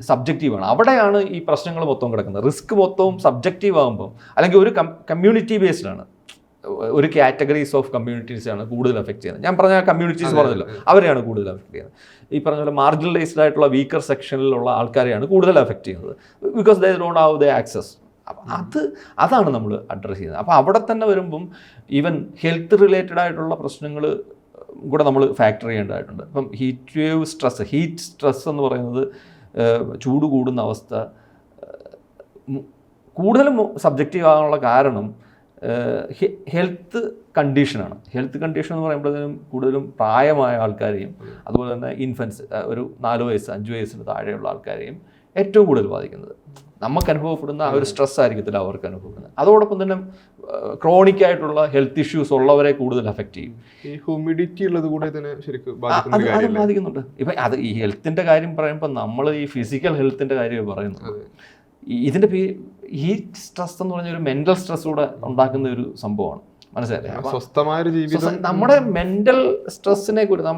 സബ്ജക്റ്റീവാണ്. അവിടെയാണ് ഈ പ്രശ്നങ്ങൾ മൊത്തം കിടക്കുന്നത്. റിസ്ക് മൊത്തവും സബ്ജക്റ്റീവ് ആകുമ്പം, അല്ലെങ്കിൽ ഒരു കമ്മ്യൂണിറ്റി ബേസ്ഡ് ആണ്, ഒരു കാറ്റഗറീസ് ഓഫ് കമ്മ്യൂണിറ്റീസാണ് കൂടുതൽ അഫക്റ്റ് ചെയ്യുന്നത്. ഞാൻ പറഞ്ഞ കമ്മ്യൂണിറ്റീസ് പറഞ്ഞല്ലോ, അവരെയാണ് കൂടുതൽ അഫക്റ്റ് ചെയ്യുന്നത്. ഈ പറഞ്ഞ പോലെ മാർജിനലൈസ്ഡ് ആയിട്ടുള്ള വീക്കർ സെക്ഷനിലുള്ള ആൾക്കാരെയാണ് കൂടുതൽ അഫക്റ്റ് ചെയ്യുന്നത്, because they don't have the access. അപ്പം അതാണ് നമ്മൾ അഡ്രസ്സ് ചെയ്യുന്നത്. അപ്പോൾ അവിടെ തന്നെ വരുമ്പം ഈവൻ ഹെൽത്ത് റിലേറ്റഡ് ആയിട്ടുള്ള പ്രശ്നങ്ങൾ കൂടെ നമ്മൾ ഫാക്ടർ ചെയ്യേണ്ടതായിട്ടുണ്ട്. ഇപ്പം ഹീറ്റ് സ്ട്രെസ് എന്ന് പറയുന്നത് ചൂട് കൂടുന്ന അവസ്ഥ കൂടുതലും സബ്ജക്റ്റീവ് ആകാനുള്ള കാരണം ഹെൽത്ത് കണ്ടീഷനാണ്. ഹെൽത്ത് കണ്ടീഷൻ എന്ന് പറയുമ്പോഴത്തേനും കൂടുതലും പ്രായമായ ആൾക്കാരെയും അതുപോലെ തന്നെ ഇൻഫൻസ്, ഒരു 4 വയസ്സ് 5 വയസ്സിന് താഴെയുള്ള ആൾക്കാരെയും ഏറ്റവും കൂടുതൽ ബാധിക്കുന്നത്. നമുക്ക് അനുഭവപ്പെടുന്ന ആ ഒരു സ്ട്രെസ് ആയിരിക്കത്തില്ല അവർക്ക് അനുഭവപ്പെടുന്നത്. അതോടൊപ്പം തന്നെ ക്രോണിക് ആയിട്ടുള്ള ഹെൽത്ത് ഇഷ്യൂസ് ഉള്ളവരെ കൂടുതൽ അഫക്റ്റ് ചെയ്യും. ഈ ഹ്യൂമിഡിറ്റി ഉള്ളത് കൂടെ തന്നെ ശരിക്കും അത് ബാധിക്കുന്നുണ്ട്. ഇപ്പം അത് ഈ ഹെൽത്തിൻ്റെ കാര്യം പറയുമ്പോൾ നമ്മൾ ഈ ഫിസിക്കൽ ഹെൽത്തിൻ്റെ കാര്യമാണ് പറയുന്നത്. ഇതിൻ്റെ ഹീറ്റ് സ്ട്രെസ് എന്ന് പറഞ്ഞ ഒരു മെൻ്റൽ സ്ട്രെസ് കൂടെ ഉണ്ടാക്കുന്ന ഒരു സംഭവമാണ്. മനസ്സിലായില്ലേ? നമ്മുടെ മെൻ്റൽ സ്ട്രെസ്സിനെ കുറിച്ച്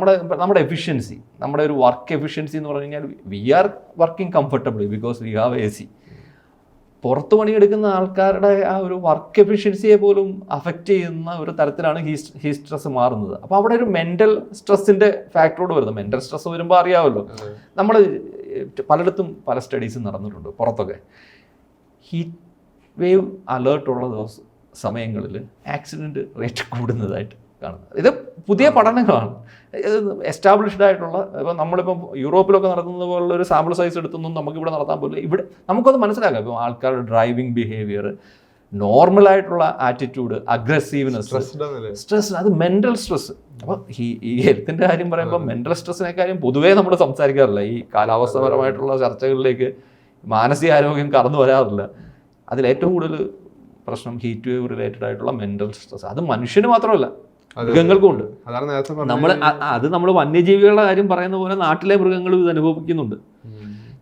നമ്മുടെ എഫിഷ്യൻസി, നമ്മുടെ ഒരു വർക്ക് എഫിഷ്യൻസി എന്ന് പറഞ്ഞു കഴിഞ്ഞാൽ we are working comfortably because we have AC. പുറത്ത് പണിയെടുക്കുന്ന ആൾക്കാരുടെ ആ ഒരു വർക്ക് എഫിഷ്യൻസിയെ പോലും അഫക്റ്റ് ചെയ്യുന്ന ഒരു തരത്തിലാണ് ഹീറ്റ് സ്ട്രെസ് മാറുന്നത്. അപ്പോൾ അവിടെ ഒരു മെൻ്റൽ സ്ട്രെസ്സിൻ്റെ ഫാക്ടറോട് വരുന്നത്. മെൻ്റൽ സ്ട്രെസ് വരുമ്പോൾ അറിയാമല്ലോ, നമ്മൾ പലയിടത്തും പല സ്റ്റഡീസും നടന്നിട്ടുണ്ട് പുറത്തൊക്കെ. ഹീറ്റ് വേവ് അലേർട്ടുള്ള സമയങ്ങളിൽ ആക്സിഡൻറ്റ് റേറ്റ് കൂടുന്നതായിട്ട് കാണുന്നത്. ഇത് പുതിയ പഠനങ്ങളാണ്, എസ്റ്റാബ്ലിഷ്ഡ് ആയിട്ടുള്ള. ഇപ്പം നമ്മളിപ്പം യൂറോപ്പിലൊക്കെ നടത്തുന്നത് പോലുള്ള ഒരു സാമ്പിൾ സൈസ് എടുത്തൊന്നും നമുക്കിവിടെ നടത്താൻ പോലും. ഇവിടെ നമുക്കത് മനസ്സിലാക്കാം. ഇപ്പം ആൾക്കാരുടെ ഡ്രൈവിംഗ് ബിഹേവിയർ, നോർമലായിട്ടുള്ള ആറ്റിറ്റ്യൂഡ്, അഗ്രസീവ്നെസ്, സ്ട്രെസ്, അത് മെൻ്റൽ സ്ട്രെസ്. അപ്പോൾ ഈ ഹെൽത്തിൻ്റെ കാര്യം പറയുമ്പോൾ മെൻ്റൽ സ്ട്രെസ്സിനെ കാര്യം പൊതുവേ നമ്മൾ സംസാരിക്കാറില്ല. ഈ കാലാവസ്ഥാപരമായിട്ടുള്ള ചർച്ചകളിലേക്ക് മാനസികാരോഗ്യം കടന്നു വരാറില്ല. അതിലേറ്റവും കൂടുതൽ പ്രശ്നം ഹീറ്റ് വേവ് റിലേറ്റഡ് ആയിട്ടുള്ള മെൻ്റൽ സ്ട്രെസ്. അത് മനുഷ്യന് മാത്രമല്ല, മൃഗങ്ങൾക്കും ഉണ്ട്. നമ്മൾ വന്യജീവികളുടെ കാര്യം പറയുന്ന പോലെ നാട്ടിലെ മൃഗങ്ങളും ഇത് അനുഭവിക്കുന്നുണ്ട്.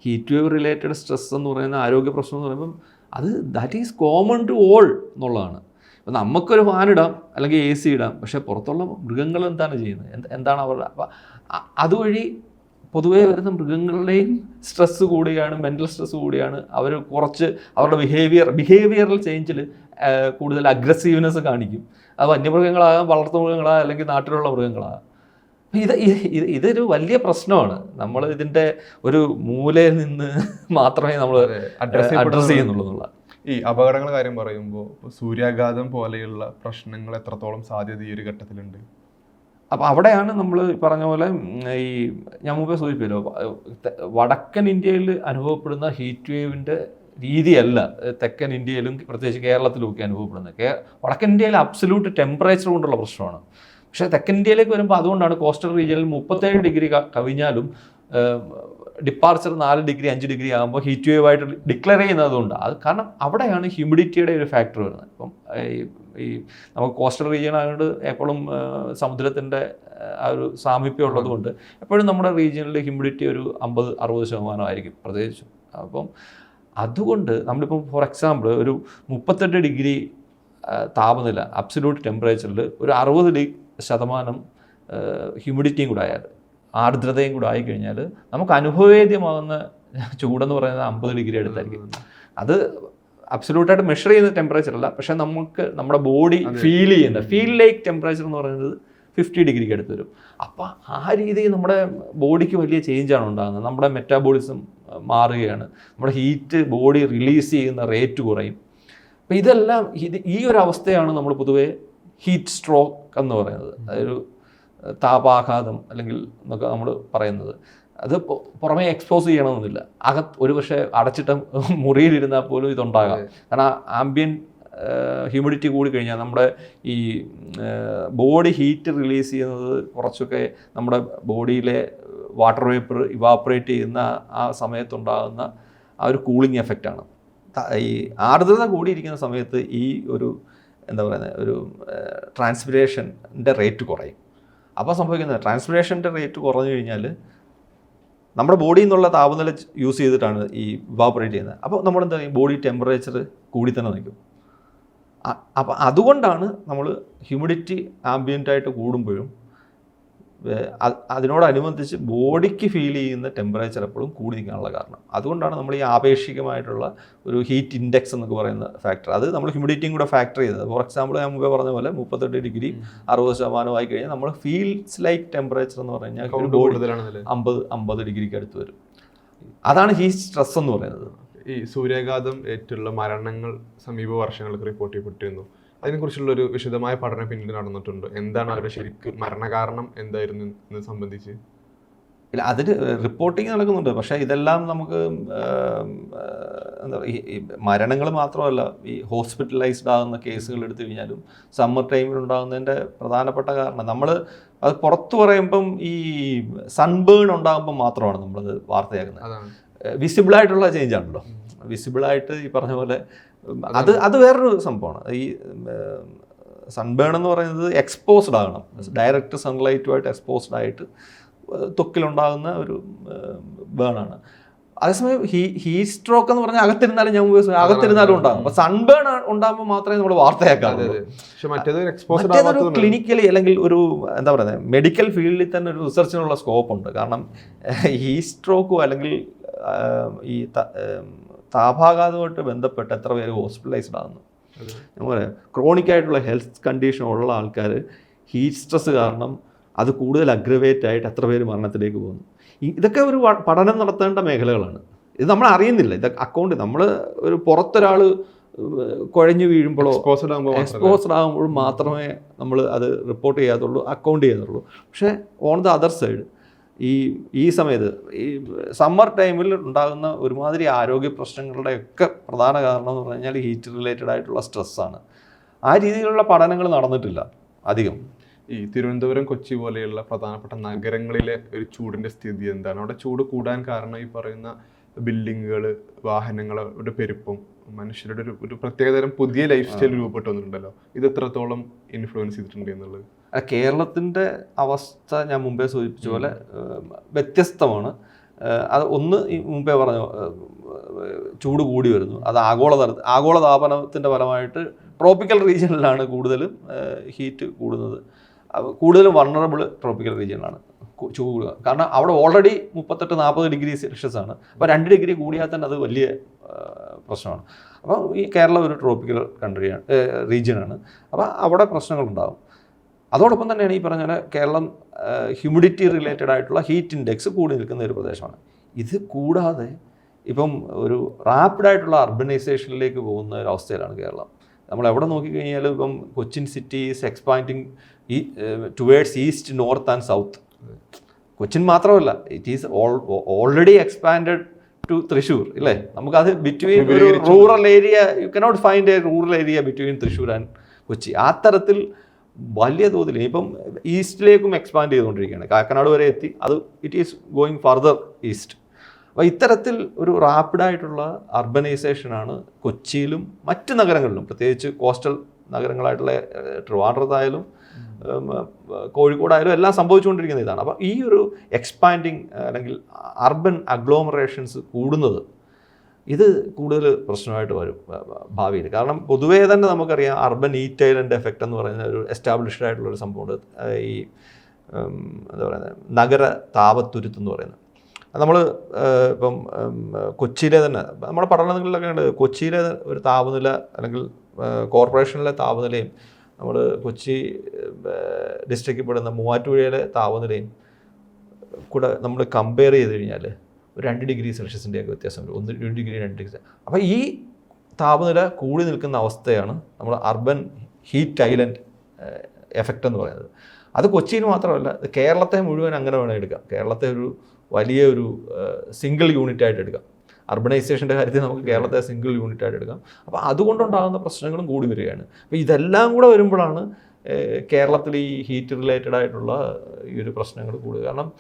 ഹീറ്റ് വേവ് റിലേറ്റഡ് സ്ട്രെസ് എന്ന് പറയുന്ന ആരോഗ്യ പ്രശ്നം എന്ന് പറയുമ്പം അത് that is common to all എന്നുള്ളതാണ്. ഇപ്പം നമുക്കൊരു ഫാൻ ഇടാം അല്ലെങ്കിൽ AC ഇടാം, പക്ഷേ പുറത്തുള്ള മൃഗങ്ങൾ എന്താണ് ചെയ്യുന്നത്, എന്താണ് അവരുടെ. അപ്പം അതുവഴി പൊതുവേ വരുന്ന മൃഗങ്ങളുടെയും സ്ട്രെസ്സ് കൂടിയാണ്, മെൻ്റൽ സ്ട്രെസ്സ് കൂടിയാണ്. അവർ കുറച്ച് അവരുടെ ബിഹേവിയറൽ ചേഞ്ചിൽ കൂടുതൽ അഗ്രസീവ്നെസ് കാണിക്കും. അത് വന്യമൃഗങ്ങളാകാം, വളർത്തു മൃഗങ്ങളാകാം, അല്ലെങ്കിൽ നാട്ടിലുള്ള മൃഗങ്ങളാകാം. ഇതൊരു വലിയ പ്രശ്നമാണ്. നമ്മൾ ഇതിൻ്റെ ഒരു മൂലയിൽ നിന്ന് മാത്രമേ നമ്മൾ അഡ്രസ്സ് ചെയ്യുന്നുള്ളൂ. ഈ അപകടങ്ങളുടെ കാര്യം പറയുമ്പോൾ സൂര്യാഘാതം പോലെയുള്ള പ്രശ്നങ്ങൾ എത്രത്തോളം സാധ്യത ഈ ഒരു ഘട്ടത്തിലുണ്ട്? അപ്പോൾ അവിടെയാണ് നമ്മൾ പറഞ്ഞ പോലെ ഈ ഞാൻ മുമ്പേ സൂചിപ്പിച്ചല്ലോ, വടക്കൻ ഇന്ത്യയിൽ അനുഭവപ്പെടുന്ന ഹീറ്റ് വേവിൻ്റെ രീതിയല്ല തെക്കൻ ഇന്ത്യയിലും പ്രത്യേകിച്ച് കേരളത്തിലും ഒക്കെ അനുഭവപ്പെടുന്നത്. വടക്കൻ ഇന്ത്യയിൽ അബ്സല്യൂട്ട് ടെമ്പറേച്ചർ കൊണ്ടുള്ള പ്രശ്നമാണ്. പക്ഷേ തെക്കൻ ഇന്ത്യയിലേക്ക് വരുമ്പോൾ അതുകൊണ്ടാണ് കോസ്റ്റൽ റീജിയനിൽ 37 ഡിഗ്രി കവിഞ്ഞാലും ഡിപ്പാർച്ചർ 4 ഡിഗ്രി 5 ഡിഗ്രി ആകുമ്പോൾ ഹീറ്റ് വേവ് ആയിട്ട് ഡിക്ലെയർ ചെയ്യുന്നതുകൊണ്ട്. അത് കാരണം അവിടെയാണ് ഹ്യൂമിഡിറ്റിയുടെ ഒരു ഫാക്ടർ വരുന്നത്. ഇപ്പം ഈ നമുക്ക് കോസ്റ്റൽ റീജിയൻ ആയതുകൊണ്ട് എപ്പോഴും സമുദ്രത്തിൻ്റെ ആ ഒരു സാമീപ്യം ഉള്ളതുകൊണ്ട് എപ്പോഴും നമ്മുടെ റീജിയനിൽ ഹ്യൂമിഡിറ്റി ഒരു 50-60% ആയിരിക്കും പ്രത്യേകിച്ചും. അപ്പം അതുകൊണ്ട് നമ്മളിപ്പം ഫോർ എക്സാമ്പിൾ ഒരു 38 ഡിഗ്രി താപനില അബ്സല്യൂട്ട് ടെമ്പറേച്ചറിൽ ഒരു 60% ഹ്യൂമിഡിറ്റിയും കൂടെ ആയാൽ, ആർദ്രതയും കൂടെ ആയിക്കഴിഞ്ഞാൽ നമുക്ക് അനുഭവേദ്യമാകുന്ന ചൂടെന്ന് പറയുന്നത് 50 ഡിഗ്രി അടുത്തായിരിക്കും. അത് അബ്സല്യൂട്ടായിട്ട് മെഷർ ചെയ്യുന്ന ടെമ്പറേച്ചർ അല്ല, പക്ഷേ നമുക്ക് നമ്മുടെ ബോഡി ഫീൽ ലൈക്ക് ടെമ്പറേച്ചർ എന്ന് പറയുന്നത് 50 ഡിഗ്രിക്ക് അടുത്ത് വരും. അപ്പോൾ ആ രീതിയിൽ നമ്മുടെ ബോഡിക്ക് വലിയ ചേഞ്ചാണ് ഉണ്ടാകുന്നത്. നമ്മുടെ മെറ്റാബോളിസം മാറുകയാണ്, നമ്മുടെ ഹീറ്റ് ബോഡി റിലീസ് ചെയ്യുന്ന റേറ്റ് കുറയും. അപ്പോൾ ഇതെല്ലാം ഈ ഒരു അവസ്ഥയാണ് നമ്മൾ പൊതുവേ ഹീറ്റ് സ്ട്രോക്ക് എന്ന് പറയുന്നത്. അതൊരു താപാഘാതം അല്ലെങ്കിൽ എന്നൊക്കെ നമ്മൾ പറയുന്നത്. അത് പുറമേ എക്സ്പോസ് ചെയ്യണമെന്നില്ല. ഒരു പക്ഷേ അടച്ചിട്ട മുറിയിലിരുന്നാൽ പോലും ഇതുണ്ടാകാം. കാരണം ആംബിയൻ ഹ്യൂമിഡിറ്റി കൂടി കഴിഞ്ഞാൽ നമ്മുടെ ഈ ബോഡി ഹീറ്റ് റിലീസ് ചെയ്യുന്നത് കുറച്ചൊക്കെ നമ്മുടെ ബോഡിയിലെ വാട്ടർ വേപ്പർ ഇവാപ്പറേറ്റ് ചെയ്യുന്ന ആ സമയത്തുണ്ടാകുന്ന ആ ഒരു കൂളിംഗ് എഫക്റ്റാണ്. ഈ ആർദ്രത കൂടിയിരിക്കുന്ന സമയത്ത് ഈ ഒരു എന്താ പറയുന്നത് ഒരു ട്രാൻസ്പിറേഷൻ്റെ റേറ്റ് കുറയും. അപ്പോൾ സംഭവിക്കുന്നത് ട്രാൻസ്പിറേഷൻ്റെ റേറ്റ് കുറഞ്ഞു കഴിഞ്ഞാൽ നമ്മുടെ ബോഡിയിൽ നിന്നുള്ള താപനില യൂസ് ചെയ്തിട്ടാണ് ഈ ഇവാപ്പറേറ്റ് ചെയ്യുന്നത്. അപ്പോൾ നമ്മളെന്താ ബോഡി ടെമ്പറേച്ചർ കൂടി തന്നെ നിൽക്കും. അപ്പോൾ അതുകൊണ്ടാണ് നമ്മൾ ഹ്യൂമിഡിറ്റി ആംബിയൻ്റായിട്ട് കൂടുമ്പോഴും അതിനോടനുബന്ധിച്ച് ബോഡിക്ക് ഫീൽ ചെയ്യുന്ന ടെമ്പറേച്ചർ എപ്പോഴും കൂടി നിൽക്കാനുള്ള കാരണം. അതുകൊണ്ടാണ് നമ്മൾ ഈ ആപേക്ഷികമായിട്ടുള്ള ഒരു ഹീറ്റ് ഇൻഡെക്സ് എന്നൊക്കെ പറയുന്ന ഫാക്ടർ, അത് നമ്മൾ ഹ്യൂമിഡിറ്റിയും കൂടെ ഫാക്ടർ ചെയ്യുന്നത്. ഫോർ എക്സാമ്പിൾ ഞാൻ മുമ്പേ പറഞ്ഞ പോലെ 38 ഡിഗ്രി 60% ആയി കഴിഞ്ഞാൽ നമ്മൾ ഫീൽസ് ലൈക്ക് ടെമ്പറേച്ചർ എന്ന് പറഞ്ഞു കഴിഞ്ഞാൽ ബോഡി 50 ഡിഗ്രിക്ക് അടുത്ത് വരും. അതാണ് ഹീറ്റ് സ്ട്രെസ് എന്ന് പറയുന്നത്. ഈ സൂര്യാഘാതം ഏറ്റുള്ള മരണങ്ങൾ സമീപ വർഷങ്ങൾക്ക് റിപ്പോർട്ട് ചെയ്യപ്പെട്ടിരുന്നു. അതിനെക്കുറിച്ചുള്ളൊരു വിശദമായ പഠനം പിന്നീട് നടന്നിട്ടുണ്ട്. എന്താണ് അവരുടെ ശരിക്കും മരണകാരണം എന്തായിരുന്നു എന്ന് സംബന്ധിച്ച്? ഇല്ല, അതിന് റിപ്പോർട്ടിങ് നടക്കുന്നുണ്ട്. പക്ഷേ ഇതെല്ലാം നമുക്ക് എന്താ പറയുക, ഈ മരണങ്ങൾ മാത്രമല്ല, ഈ ഹോസ്പിറ്റലൈസ്ഡ് ആകുന്ന കേസുകൾ എടുത്തു കഴിഞ്ഞാലും സമ്മർ ടൈമിൽ ഉണ്ടാകുന്നതിൻ്റെ പ്രധാനപ്പെട്ട കാരണം നമ്മൾ അത് പുറത്ത് പറയുമ്പം ഈ സൺബേൺ ഉണ്ടാകുമ്പം മാത്രമാണ് നമ്മളത് വാർത്തയാക്കുന്നത്. വിസിബിളായിട്ടുള്ള ചേഞ്ച് ആണല്ലോ. വിസിബിളായിട്ട് ഈ പറഞ്ഞ പോലെ അത് വേറൊരു സംഭവമാണ്. ഈ സൺബേൺ എന്ന് പറയുന്നത് എക്സ്പോസ്ഡ് ആകണം, ഡയറക്റ്റ് സൺലൈറ്റുമായിട്ട് എക്സ്പോസ്ഡ് ആയിട്ട് ത്വക്കിലുണ്ടാകുന്ന ഒരു ബേണാണ്. അതേസമയം ഹീറ്റ് സ്ട്രോക്ക് എന്ന് പറഞ്ഞാൽ അകത്തിരുന്നാലും ഞാൻ അകത്തിരുന്നാലും ഉണ്ടാകും. അപ്പോൾ സൺബേൺ ഉണ്ടാകുമ്പോൾ മാത്രമേ നമ്മൾ വാർത്തയാക്കാറുള്ളൂ. മറ്റേതൊരു ക്ലിനിക്കലി അല്ലെങ്കിൽ ഒരു എന്താ പറയുന്നത് മെഡിക്കൽ ഫീൽഡിൽ തന്നെ ഒരു റിസർച്ചിനുള്ള സ്കോപ്പ് ഉണ്ട്. കാരണം ഹീറ്റ് സ്ട്രോക്കും അല്ലെങ്കിൽ ഈ താപാഘാതമായിട്ട് ബന്ധപ്പെട്ട് എത്ര പേര് ഹോസ്പിറ്റലൈസ്ഡ് ആകുന്നു. അതുപോലെ ക്രോണിക് ആയിട്ടുള്ള ഹെൽത്ത് കണ്ടീഷൻ ഉള്ള ആൾക്കാർ ഹീറ്റ് സ്ട്രെസ് കാരണം അത് കൂടുതൽ അഗ്രവേറ്റ് ആയിട്ട് എത്ര പേര് മരണത്തിലേക്ക് പോകുന്നു. ഇതൊക്കെ ഒരു പഠനം നടത്തേണ്ട മേഖലകളാണ്. ഇത് നമ്മൾ അറിയുന്നില്ല. ഇത് നമ്മൾ ഒരു പുറത്തൊരാൾ കുഴഞ്ഞു വീഴുമ്പോഴോ എക്സ്പോസ്ഡ് ആകുമ്പോഴും മാത്രമേ നമ്മൾ അത് റിപ്പോർട്ട് ചെയ്യാത്തുള്ളൂ, അക്കൗണ്ട് ചെയ്യാത്തുള്ളൂ. പക്ഷേ ഓൺ ദ അതർ സൈഡ് ഈ സമയത്ത് ഈ സമ്മർ ടൈമിൽ ഉണ്ടാകുന്ന ഒരുമാതിരി ആരോഗ്യ പ്രശ്നങ്ങളുടെയൊക്കെ പ്രധാന കാരണം എന്ന് പറഞ്ഞു കഴിഞ്ഞാൽ ഹീറ്റ് റിലേറ്റഡ് ആയിട്ടുള്ള സ്ട്രെസ്സാണ്. ആ രീതിയിലുള്ള പഠനങ്ങൾ നടന്നിട്ടില്ല അധികം. ഈ തിരുവനന്തപുരം, കൊച്ചി പോലെയുള്ള പ്രധാനപ്പെട്ട നഗരങ്ങളിലെ ഒരു ചൂടിൻ്റെ സ്ഥിതി എന്താണ്? അവിടെ ചൂട് കൂടാൻ കാരണം ഈ പറയുന്ന ബിൽഡിങ്ങുകൾ, വാഹനങ്ങളുടെ പെരുപ്പം, മനുഷ്യരുടെ ഒരു പ്രത്യേകതരം പുതിയ ലൈഫ് സ്റ്റൈൽ രൂപപ്പെട്ടു വന്നിട്ടുണ്ടല്ലോ. ഇത് എത്രത്തോളം ഇൻഫ്ലുവൻസ് ചെയ്തിട്ടുണ്ട് എന്നുള്ളത്? കേരളത്തിൻ്റെ അവസ്ഥ ഞാൻ മുമ്പേ സൂചിപ്പിച്ച പോലെ വ്യത്യസ്തമാണ്. അത് ഒന്ന് മുമ്പേ പറഞ്ഞു, ചൂട് കൂടി വരുന്നു. അത് ആഗോളതാപനത്തിൻ്റെ ഫലമായിട്ട് ട്രോപ്പിക്കൽ റീജിയനിലാണ് കൂടുതലും ഹീറ്റ് കൂടുന്നത്. കൂടുതലും വൾണറബിൾ ട്രോപ്പിക്കൽ റീജിയനിലാണ് ചൂട്. കാരണം അവിടെ ഓൾറെഡി 38-40 ഡിഗ്രി സെൽഷ്യസ് ആണ്. അപ്പോൾ 2 ഡിഗ്രി കൂടിയാൽ തന്നെ അത് വലിയ പ്രശ്നമാണ്. അപ്പോൾ ഈ കേരളം ഒരു ട്രോപ്പിക്കൽ റീജിയനാണ്. അപ്പോൾ അവിടെ പ്രശ്നങ്ങളുണ്ടാകും. അതോടൊപ്പം തന്നെയാണ് ഈ പറഞ്ഞ പോലെ കേരളം ഹ്യൂമിഡിറ്റി റിലേറ്റഡ് ആയിട്ടുള്ള ഹീറ്റ് ഇൻഡെക്സ് കൂടി നിൽക്കുന്ന ഒരു പ്രദേശമാണ്. ഇത് കൂടാതെ ഇപ്പം ഒരു റാപ്പിഡായിട്ടുള്ള അർബനൈസേഷനിലേക്ക് പോകുന്ന ഒരു അവസ്ഥയിലാണ് കേരളം. നമ്മൾ എവിടെ നോക്കിക്കഴിഞ്ഞാലും ഇപ്പം Cochin city is expanding towards east, north and south. Cochin മാത്രമല്ല, it is already expanded to Thrissur, ഇല്ലേ? നമുക്കത് ബിറ്റ്വീൻ ഒരു rural area, you cannot find a rural area between Thrissur and Kochi. ആ തരത്തിൽ വലിയ തോതിൽ ഇപ്പം ഈസ്റ്റിലേക്കും എക്സ്പാൻഡ് ചെയ്തുകൊണ്ടിരിക്കുകയാണ്. കാക്കനാട് വരെ എത്തി. അത് it is going further east. അപ്പോൾ ഇത്തരത്തിൽ ഒരു റാപ്പിഡായിട്ടുള്ള അർബനൈസേഷനാണ് കൊച്ചിയിലും മറ്റ് നഗരങ്ങളിലും, പ്രത്യേകിച്ച് കോസ്റ്റൽ നഗരങ്ങളായിട്ടുള്ള ട്രിവാൻഡ്രത്തായാലും കോഴിക്കോടായാലും എല്ലാം സംഭവിച്ചുകൊണ്ടിരിക്കുന്ന ഇതാണ്. അപ്പോൾ ഈ ഒരു എക്സ്പാൻഡിങ് അല്ലെങ്കിൽ അർബൻ അഗ്ലോമറേഷൻസ് കൂടുന്നത്, ഇത് കൂടുതൽ പ്രശ്നമായിട്ട് വരും ഭാവിയിൽ. കാരണം പൊതുവേ തന്നെ നമുക്കറിയാം അർബൻ ഹീറ്റ് ഐലൻഡ് എഫക്റ്റ് എന്ന് പറയുന്ന ഒരു എസ്റ്റാബ്ലിഷ്ഡ് ആയിട്ടുള്ളൊരു സംഭവമുണ്ട്. ഈ എന്താ പറയുന്നത്, നഗര താപത്തുരുത്ത് എന്ന് പറയുന്നത്. നമ്മൾ ഇപ്പം കൊച്ചിയിലെ തന്നെ നമ്മുടെ പഠനങ്ങളിലൊക്കെ ഉണ്ട്. കൊച്ചിയിലെ ഒരു താപനില അല്ലെങ്കിൽ കോർപ്പറേഷനിലെ താപനിലയും നമ്മൾ കൊച്ചി ഡിസ്ട്രിക്റ്റിൽ പെടുന്ന മൂവാറ്റുപുഴയിലെ താപനിലയും കൂടെ നമ്മൾ കമ്പയർ ചെയ്ത് കഴിഞ്ഞാൽ ഒരു 2 ഡിഗ്രി സെൽഷ്യസിൻ്റെയൊക്കെ വ്യത്യാസം വരും. 1 ഡിഗ്രി 2 ഡിഗ്രി. അപ്പോൾ ഈ താപനില കൂടി നിൽക്കുന്ന അവസ്ഥയാണ് നമ്മൾ അർബൻ ഹീറ്റ് ഐലൻഡ് എഫക്റ്റ് എന്ന് പറയുന്നത്. അത് കൊച്ചിയിൽ മാത്രമല്ല, കേരളത്തെ മുഴുവൻ അങ്ങനെ വേണം എടുക്കാം. കേരളത്തെ ഒരു വലിയ ഒരു സിംഗിൾ യൂണിറ്റ് ആയിട്ട് എടുക്കാം. അർബനൈസേഷൻ്റെ കാര്യത്തിൽ നമുക്ക് കേരളത്തെ സിംഗിൾ യൂണിറ്റ് ആയിട്ട് എടുക്കാം. അപ്പോൾ അതുകൊണ്ടുണ്ടാകുന്ന പ്രശ്നങ്ങളും കൂടി വരികയാണ്. അപ്പോൾ ഇതെല്ലാം കൂടെ വരുമ്പോഴാണ് കേരളത്തിൽ ഈ ഹീറ്റ് റിലേറ്റഡ് ആയിട്ടുള്ള ഈ ഒരു പ്രശ്നങ്ങൾ കൂടുക. കാരണം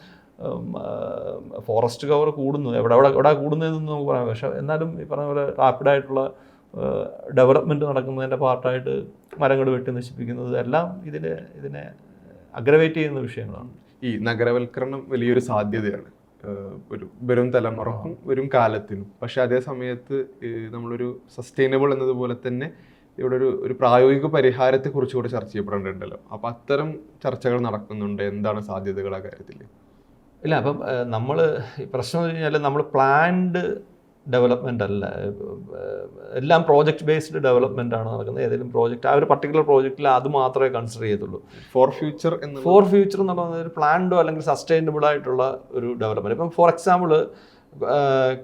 ഫോറസ്റ്റ് കവർ കൂടുന്നു, എവിടെ കൂടുന്നതെന്ന് നമുക്ക് പറയാം. പക്ഷേ എന്നാലും ഈ പറഞ്ഞ പോലെ റാപ്പിഡായിട്ടുള്ള ഡെവലപ്മെൻറ്റ് നടക്കുന്നതിൻ്റെ പാർട്ടായിട്ട് മരങ്ങൾ വെട്ടി നശിപ്പിക്കുന്നത് എല്ലാം ഇതിനെ അഗ്രവേറ്റ് ചെയ്യുന്ന വിഷയങ്ങളാണ്. ഈ നഗരവൽക്കരണം വലിയൊരു സാധ്യതയാണ് വരും തലമുറക്കും വരും കാലത്തിനും. പക്ഷെ അതേ സമയത്ത് നമ്മളൊരു സസ്റ്റൈനബിൾ എന്നതുപോലെ തന്നെ ഇവിടെ ഒരു പ്രായോഗിക പരിഹാരത്തെക്കുറിച്ച് കൂടെ ചർച്ച ചെയ്യപ്പെടേണ്ടതുണ്ടല്ലോ. അപ്പോൾ അത്തരം ചർച്ചകൾ നടക്കുന്നുണ്ട്. എന്താണ് സാധ്യതകൾ ആ കാര്യത്തിൽ? ഇല്ല, അപ്പം നമ്മൾ പ്രശ്നം എന്ന് കഴിഞ്ഞാൽ നമ്മൾ പ്ലാൻഡ് ഡെവലപ്മെൻ്റ് അല്ല, എല്ലാം പ്രോജക്റ്റ് ബേസ്ഡ് ഡെവലപ്മെൻ്റ് ആണ് നടക്കുന്നത്. ഏതെങ്കിലും പ്രോജക്റ്റ്, ആ ഒരു പർട്ടിക്കുലർ പ്രോജക്റ്റിൽ അത് മാത്രമേ കൺസിഡർ ചെയ്യത്തുള്ളൂ. ഫോർ ഫ്യൂച്ചർ എന്ന് പറയുന്നത് ഒരു പ്ലാൻഡോ അല്ലെങ്കിൽ സസ്റ്റൈനബിൾ ആയിട്ടുള്ള ഒരു ഡെവലപ്മെൻറ്റ്. ഇപ്പം ഫോർ എക്സാമ്പിൾ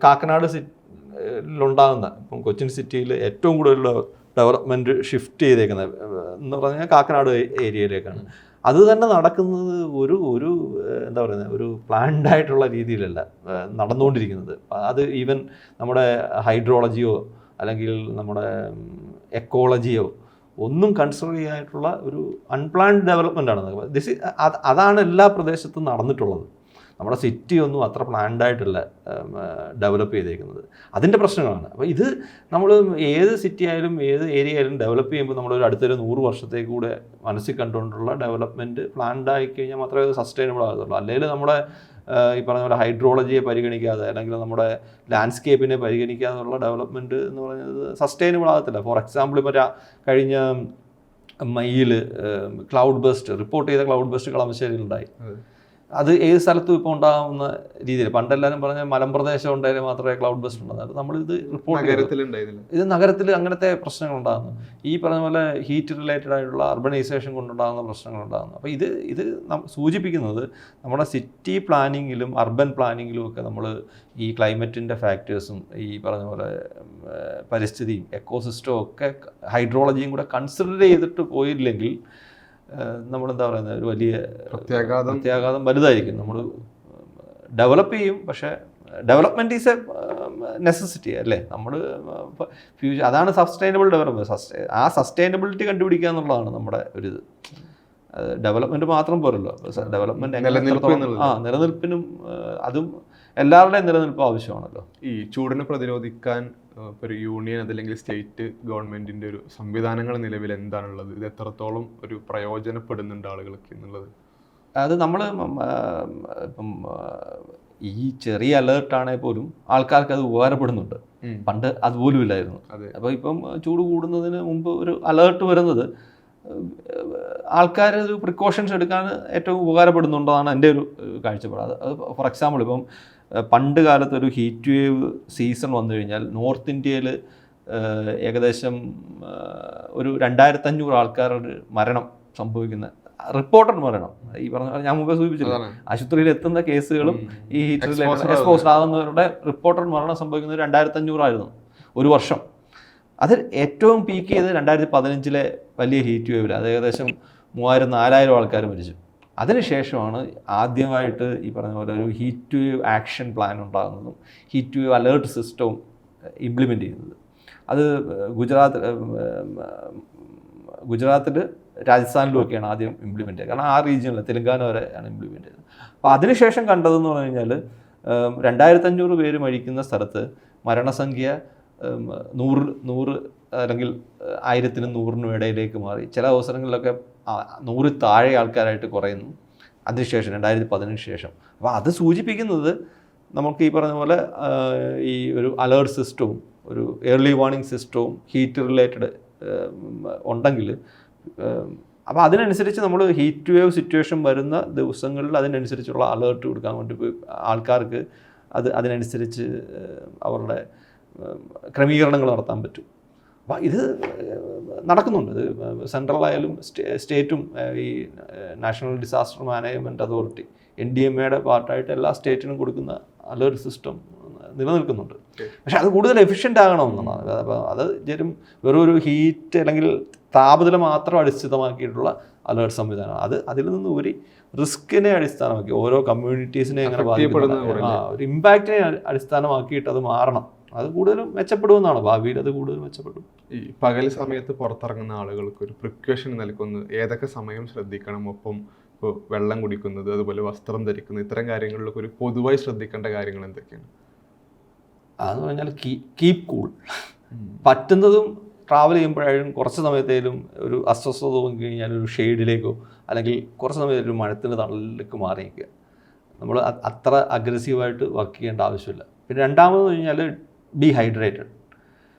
കാക്കനാട് സിറ്റിയിലുണ്ടാകുന്ന, ഇപ്പം കൊച്ചിൻ സിറ്റിയിൽ ഏറ്റവും കൂടുതൽ ഡെവലപ്മെൻറ്റ് ഷിഫ്റ്റ് ചെയ്തേക്കുന്നത് എന്ന് പറഞ്ഞാൽ കാക്കനാട് ഏരിയയിലേക്കാണ്. അത് തന്നെ നടക്കുന്നത് ഒരു എന്താ പറയുന്നത്, ഒരു പ്ലാൻഡ് ആയിട്ടുള്ള രീതിയിലല്ല നടന്നുകൊണ്ടിരിക്കുന്നത്. അത് ഈവൻ നമ്മുടെ ഹൈഡ്രോളജിയോ അല്ലെങ്കിൽ നമ്മുടെ എക്കോളജിയോ ഒന്നും കൺസിഡർ ചെയ്യാനായിട്ടുള്ള ഒരു അൺപ്ലാൻഡ് ഡെവലപ്മെൻ്റ് ആണ്. അതാണ് എല്ലാ പ്രദേശത്തും നടന്നിട്ടുള്ളത്. നമ്മുടെ സിറ്റി ഒന്നും അത്ര പ്ലാൻഡ് ആയിട്ടല്ല ഡെവലപ്പ് ചെയ്തേക്കുന്നത്. അതിൻ്റെ പ്രശ്നങ്ങളാണ്. അപ്പോൾ ഇത് നമ്മൾ ഏത് സിറ്റി ആയാലും ഏത് ഏരിയ ആയാലും ഡെവലപ്പ് ചെയ്യുമ്പോൾ നമ്മളൊരു അടുത്തൊരു 100 വർഷത്തേക്ക് കൂടെ മനസ്സിൽ കണ്ടുകൊണ്ടുള്ള ഡെവലപ്മെൻറ്റ് പ്ലാൻഡ് ആയി കഴിഞ്ഞാൽ മാത്രമേ അത് സസ്റ്റൈനബിൾ ആകത്തുള്ളൂ. അല്ലെങ്കിൽ നമ്മുടെ ഈ പറഞ്ഞ പോലെ ഹൈഡ്രോളജിയെ പരിഗണിക്കാതെ അല്ലെങ്കിൽ നമ്മുടെ ലാൻഡ്സ്കേപ്പിനെ പരിഗണിക്കാതെയുള്ള ഡെവലപ്മെൻറ്റ് എന്ന് പറയുന്നത് സസ്റ്റൈനബിൾ ആകത്തില്ല. ഫോർ എക്സാമ്പിൾ ഇപ്പോൾ കഴിഞ്ഞ മെയ്യിൽ ക്ലൗഡ് ബസ്റ്റ് റിപ്പോർട്ട് ചെയ്ത ക്ലൗഡ് ബസ്റ്റ് കളമശ്ശേരിയിലുണ്ടായി. അത് ഏത് സ്ഥലത്തും ഇപ്പോൾ ഉണ്ടാകുന്ന രീതിയിൽ പണ്ടെല്ലാവരും പറഞ്ഞ മലമ്പ്രദേശം ഉണ്ടായാലും മാത്രമേ ക്ലൗഡ് ബസ്റ്റ് ഉണ്ടാകും. നമ്മളിത് റിപ്പോർട്ട് ഇത് നഗരത്തിൽ അങ്ങനത്തെ പ്രശ്നങ്ങൾ ഉണ്ടാകുന്നു. ഈ പറഞ്ഞ പോലെ ഹീറ്റ് റിലേറ്റഡ് ആയിട്ടുള്ള അർബനൈസേഷൻ കൊണ്ടുണ്ടാകുന്ന പ്രശ്നങ്ങൾ ഉണ്ടാകുന്നു. അപ്പോൾ ഇത് സൂചിപ്പിക്കുന്നത് നമ്മുടെ സിറ്റി പ്ലാനിങ്ങിലും അർബൻ പ്ലാനിങ്ങിലും ഒക്കെ നമ്മൾ ഈ ക്ലൈമറ്റിൻ്റെ ഫാക്ടേഴ്സും ഈ പറഞ്ഞ പോലെ പരിസ്ഥിതിയും എക്കോസിസ്റ്റവും ഒക്കെ ഹൈഡ്രോളജിയും കൂടെ കൺസിഡർ ചെയ്തിട്ട് പോയില്ലെങ്കിൽ നമ്മളെന്താ പറയുന്നത് ഒരു വലിയ പ്രത്യാഘാതം വലുതായിരിക്കും. നമ്മൾ ഡെവലപ്പ് ചെയ്യും, പക്ഷേ ഡെവലപ്മെൻറ്റ് ഈസ് എ നെസസിറ്റി അല്ലേ. നമ്മൾ ഫ്യൂച്ചർ അതാണ് സസ്റ്റൈനബിൾ ഡെവലപ്മെൻറ്റ്. ആ സസ്റ്റൈനബിലിറ്റി കണ്ടുപിടിക്കുക എന്നുള്ളതാണ് നമ്മുടെ ഒരിത്. ഡെവലപ്മെൻറ്റ് മാത്രം പോരല്ലോ. ഡെവലപ്മെൻറ്റ് നിലനിൽപ്പിനും അതും എല്ലാവരുടെയും നിലനിൽപ്പ് ആവശ്യമാണല്ലോ. ഈ ചൂടിനെ പ്രതിരോധിക്കാൻ ഒരു യൂണിയൻ അതല്ലെങ്കിൽ സ്റ്റേറ്റ് ഗവൺമെന്റിന്റെ ഒരു സംവിധാനങ്ങൾ നിലവിൽ എന്താണുള്ളത്? ഇത് എത്രത്തോളം ഒരു പ്രയോജനപ്പെടുന്നുണ്ട് ആളുകൾക്ക് എന്നുള്ളത്? അത് നമ്മൾ ഇപ്പം ഈ ചെറിയ അലേർട്ടാണെങ്കിൽ പോലും ആൾക്കാർക്ക് അത് ഉപകാരപ്പെടുന്നുണ്ട്. പണ്ട് അതുപോലും ഇല്ലായിരുന്നു. അപ്പോൾ ഇപ്പം ചൂട് കൂടുന്നതിന് മുമ്പ് ഒരു അലേർട്ട് വരുന്നത് ആൾക്കാർ ഒരു പ്രിക്കോഷൻസ് എടുക്കാൻ ഏറ്റവും ഉപകാരപ്പെടുന്നുണ്ടെന്നാണ് എൻ്റെ ഒരു കാഴ്ചപ്പാട്. അത് ഫോർ എക്സാമ്പിൾ ഇപ്പം പണ്ട് കാലത്ത് ഒരു ഹീറ്റ് വേവ് സീസൺ വന്നു കഴിഞ്ഞാൽ നോർത്ത് ഇന്ത്യയിൽ ഏകദേശം ഒരു 2500 ആൾക്കാരുടെ മരണം സംഭവിക്കുന്ന റിപ്പോർട്ടഡ് മരണം. ഈ പറഞ്ഞ ഞാൻ മുമ്പേ സൂചിപ്പിച്ചില്ല, ആശുപത്രിയിൽ എത്തുന്ന കേസുകളും ഈ ഹീറ്ററിൽ എക്സ്പോസ്ഡ് ആകുന്നവരുടെ റിപ്പോർട്ടഡ് മരണം സംഭവിക്കുന്നത് 2500 ആയിരുന്നു ഒരു വർഷം. അത് ഏറ്റവും പീക്ക് ചെയ്ത് 2015 വലിയ ഹീറ്റ് വേവിൽ അത് ഏകദേശം 3000-4000 ആൾക്കാർ മരിച്ചു. അതിനുശേഷമാണ് ആദ്യമായിട്ട് ഈ പറഞ്ഞ പോലെ ഒരു ഹീറ്റ് വേവ് ആക്ഷൻ പ്ലാൻ ഉണ്ടാകുന്നതും ഹീറ്റ് വേവ് അലേർട്ട് സിസ്റ്റവും ഇംപ്ലിമെൻ്റ് ചെയ്യുന്നത്. അത് ഗുജറാത്തിൽ രാജസ്ഥാനിലുമൊക്കെയാണ് ആദ്യം ഇംപ്ലിമെൻ്റ് ചെയ്തത്. കാരണം ആ റീജിയനിൽ തെലങ്കാന വരെ ആണ് ഇംപ്ലിമെൻ്റ് ചെയ്തത്. അപ്പോൾ അതിനുശേഷം കണ്ടതെന്ന് പറഞ്ഞു കഴിഞ്ഞാൽ 2500 പേര് മരിക്കുന്ന സ്ഥലത്ത് മരണസംഖ്യ 100 അല്ലെങ്കിൽ 1000-100 ഇടയിലേക്ക് മാറി. ചില അവസരങ്ങളിലൊക്കെ 100 താഴെ ആൾക്കാരായിട്ട് കുറയുന്നു അതിനുശേഷം 2015 ശേഷം. അപ്പോൾ അത് സൂചിപ്പിക്കുന്നത് നമുക്ക് ഈ പറഞ്ഞ പോലെ ഈ ഒരു അലേർട്ട് സിസ്റ്റവും ഒരു ഏർലി വാർണിംഗ് സിസ്റ്റവും ഹീറ്റ് റിലേറ്റഡ് ഉണ്ടെങ്കിൽ അപ്പോൾ അതിനനുസരിച്ച് നമ്മൾ ഹീറ്റ് വേവ് സിറ്റുവേഷൻ വരുന്ന ദിവസങ്ങളിൽ അതിനനുസരിച്ചുള്ള അലേർട്ട് കൊടുക്കാൻ വേണ്ടി ആൾക്കാർക്ക് അതിനനുസരിച്ച് അവരുടെ ക്രമീകരണങ്ങൾ നടത്താൻ പറ്റും. അപ്പോൾ ഇത് നടക്കുന്നുണ്ട്. ഇത് സെൻട്രലായാലും സ്റ്റേറ്റും ഈ national disaster management authority NDMA പാർട്ടായിട്ട് എല്ലാ സ്റ്റേറ്റിനും കൊടുക്കുന്ന അലേർട്ട് സിസ്റ്റം നിലനിൽക്കുന്നുണ്ട്. പക്ഷെ അത് കൂടുതൽ എഫിഷ്യൻ്റ് ആകണമെന്നുള്ളതാണ്. അപ്പോൾ അത് വെറും ഒരു ഹീറ്റ് അല്ലെങ്കിൽ താപനില മാത്രം അടിസ്ഥാനമാക്കിയിട്ടുള്ള അലേർട്ട് സംവിധാനമാണ്. അതിൽ നിന്ന് ഒരു റിസ്കിനെ അടിസ്ഥാനമാക്കി ഓരോ കമ്മ്യൂണിറ്റീസിനെ എങ്ങനെ ബാധിക്കുന്ന ഒരു ഇമ്പാക്റ്റിനെ അടിസ്ഥാനമാക്കിയിട്ട് അത് മാറണം. അത് കൂടുതലും മെച്ചപ്പെടുമെന്നാണ്. ഭാവിയിൽ അത് കൂടുതൽ മെച്ചപ്പെടും. ഈ പകൽ സമയത്ത് പുറത്തിറങ്ങുന്ന ആളുകൾക്ക് ഒരു പ്രിക്കോഷൻ നൽകുന്നത് ഏതൊക്കെ സമയം ശ്രദ്ധിക്കണം, ഒപ്പം ഇപ്പോൾ വെള്ളം കുടിക്കുന്നത്, അതുപോലെ വസ്ത്രം ധരിക്കുന്നത്, ഇത്തരം കാര്യങ്ങളിലൊക്കെ ഒരു പൊതുവായി ശ്രദ്ധിക്കേണ്ട കാര്യങ്ങൾ എന്തൊക്കെയാണ്? അതെന്ന് പറഞ്ഞാൽ കീപ് കൂൾ. പറ്റുന്നതും ട്രാവൽ ചെയ്യുമ്പോഴായാലും കുറച്ച് സമയത്തേലും ഒരു അസ്വസ്ഥത തോന്നി കഴിഞ്ഞാൽ ഒരു ഷെയ്ഡിലേക്കോ അല്ലെങ്കിൽ കുറച്ച് സമയത്ത് ഒരു മഴത്തിൻ്റെ തണലിലേക്ക് മാറി നിൽക്കുക. നമ്മൾ അത്ര അഗ്രസീവായിട്ട് വർക്ക് ചെയ്യേണ്ട ആവശ്യമില്ല. പിന്നെ രണ്ടാമതെന്ന് കഴിഞ്ഞാൽ ഡീഹൈഡ്രേറ്റഡ്.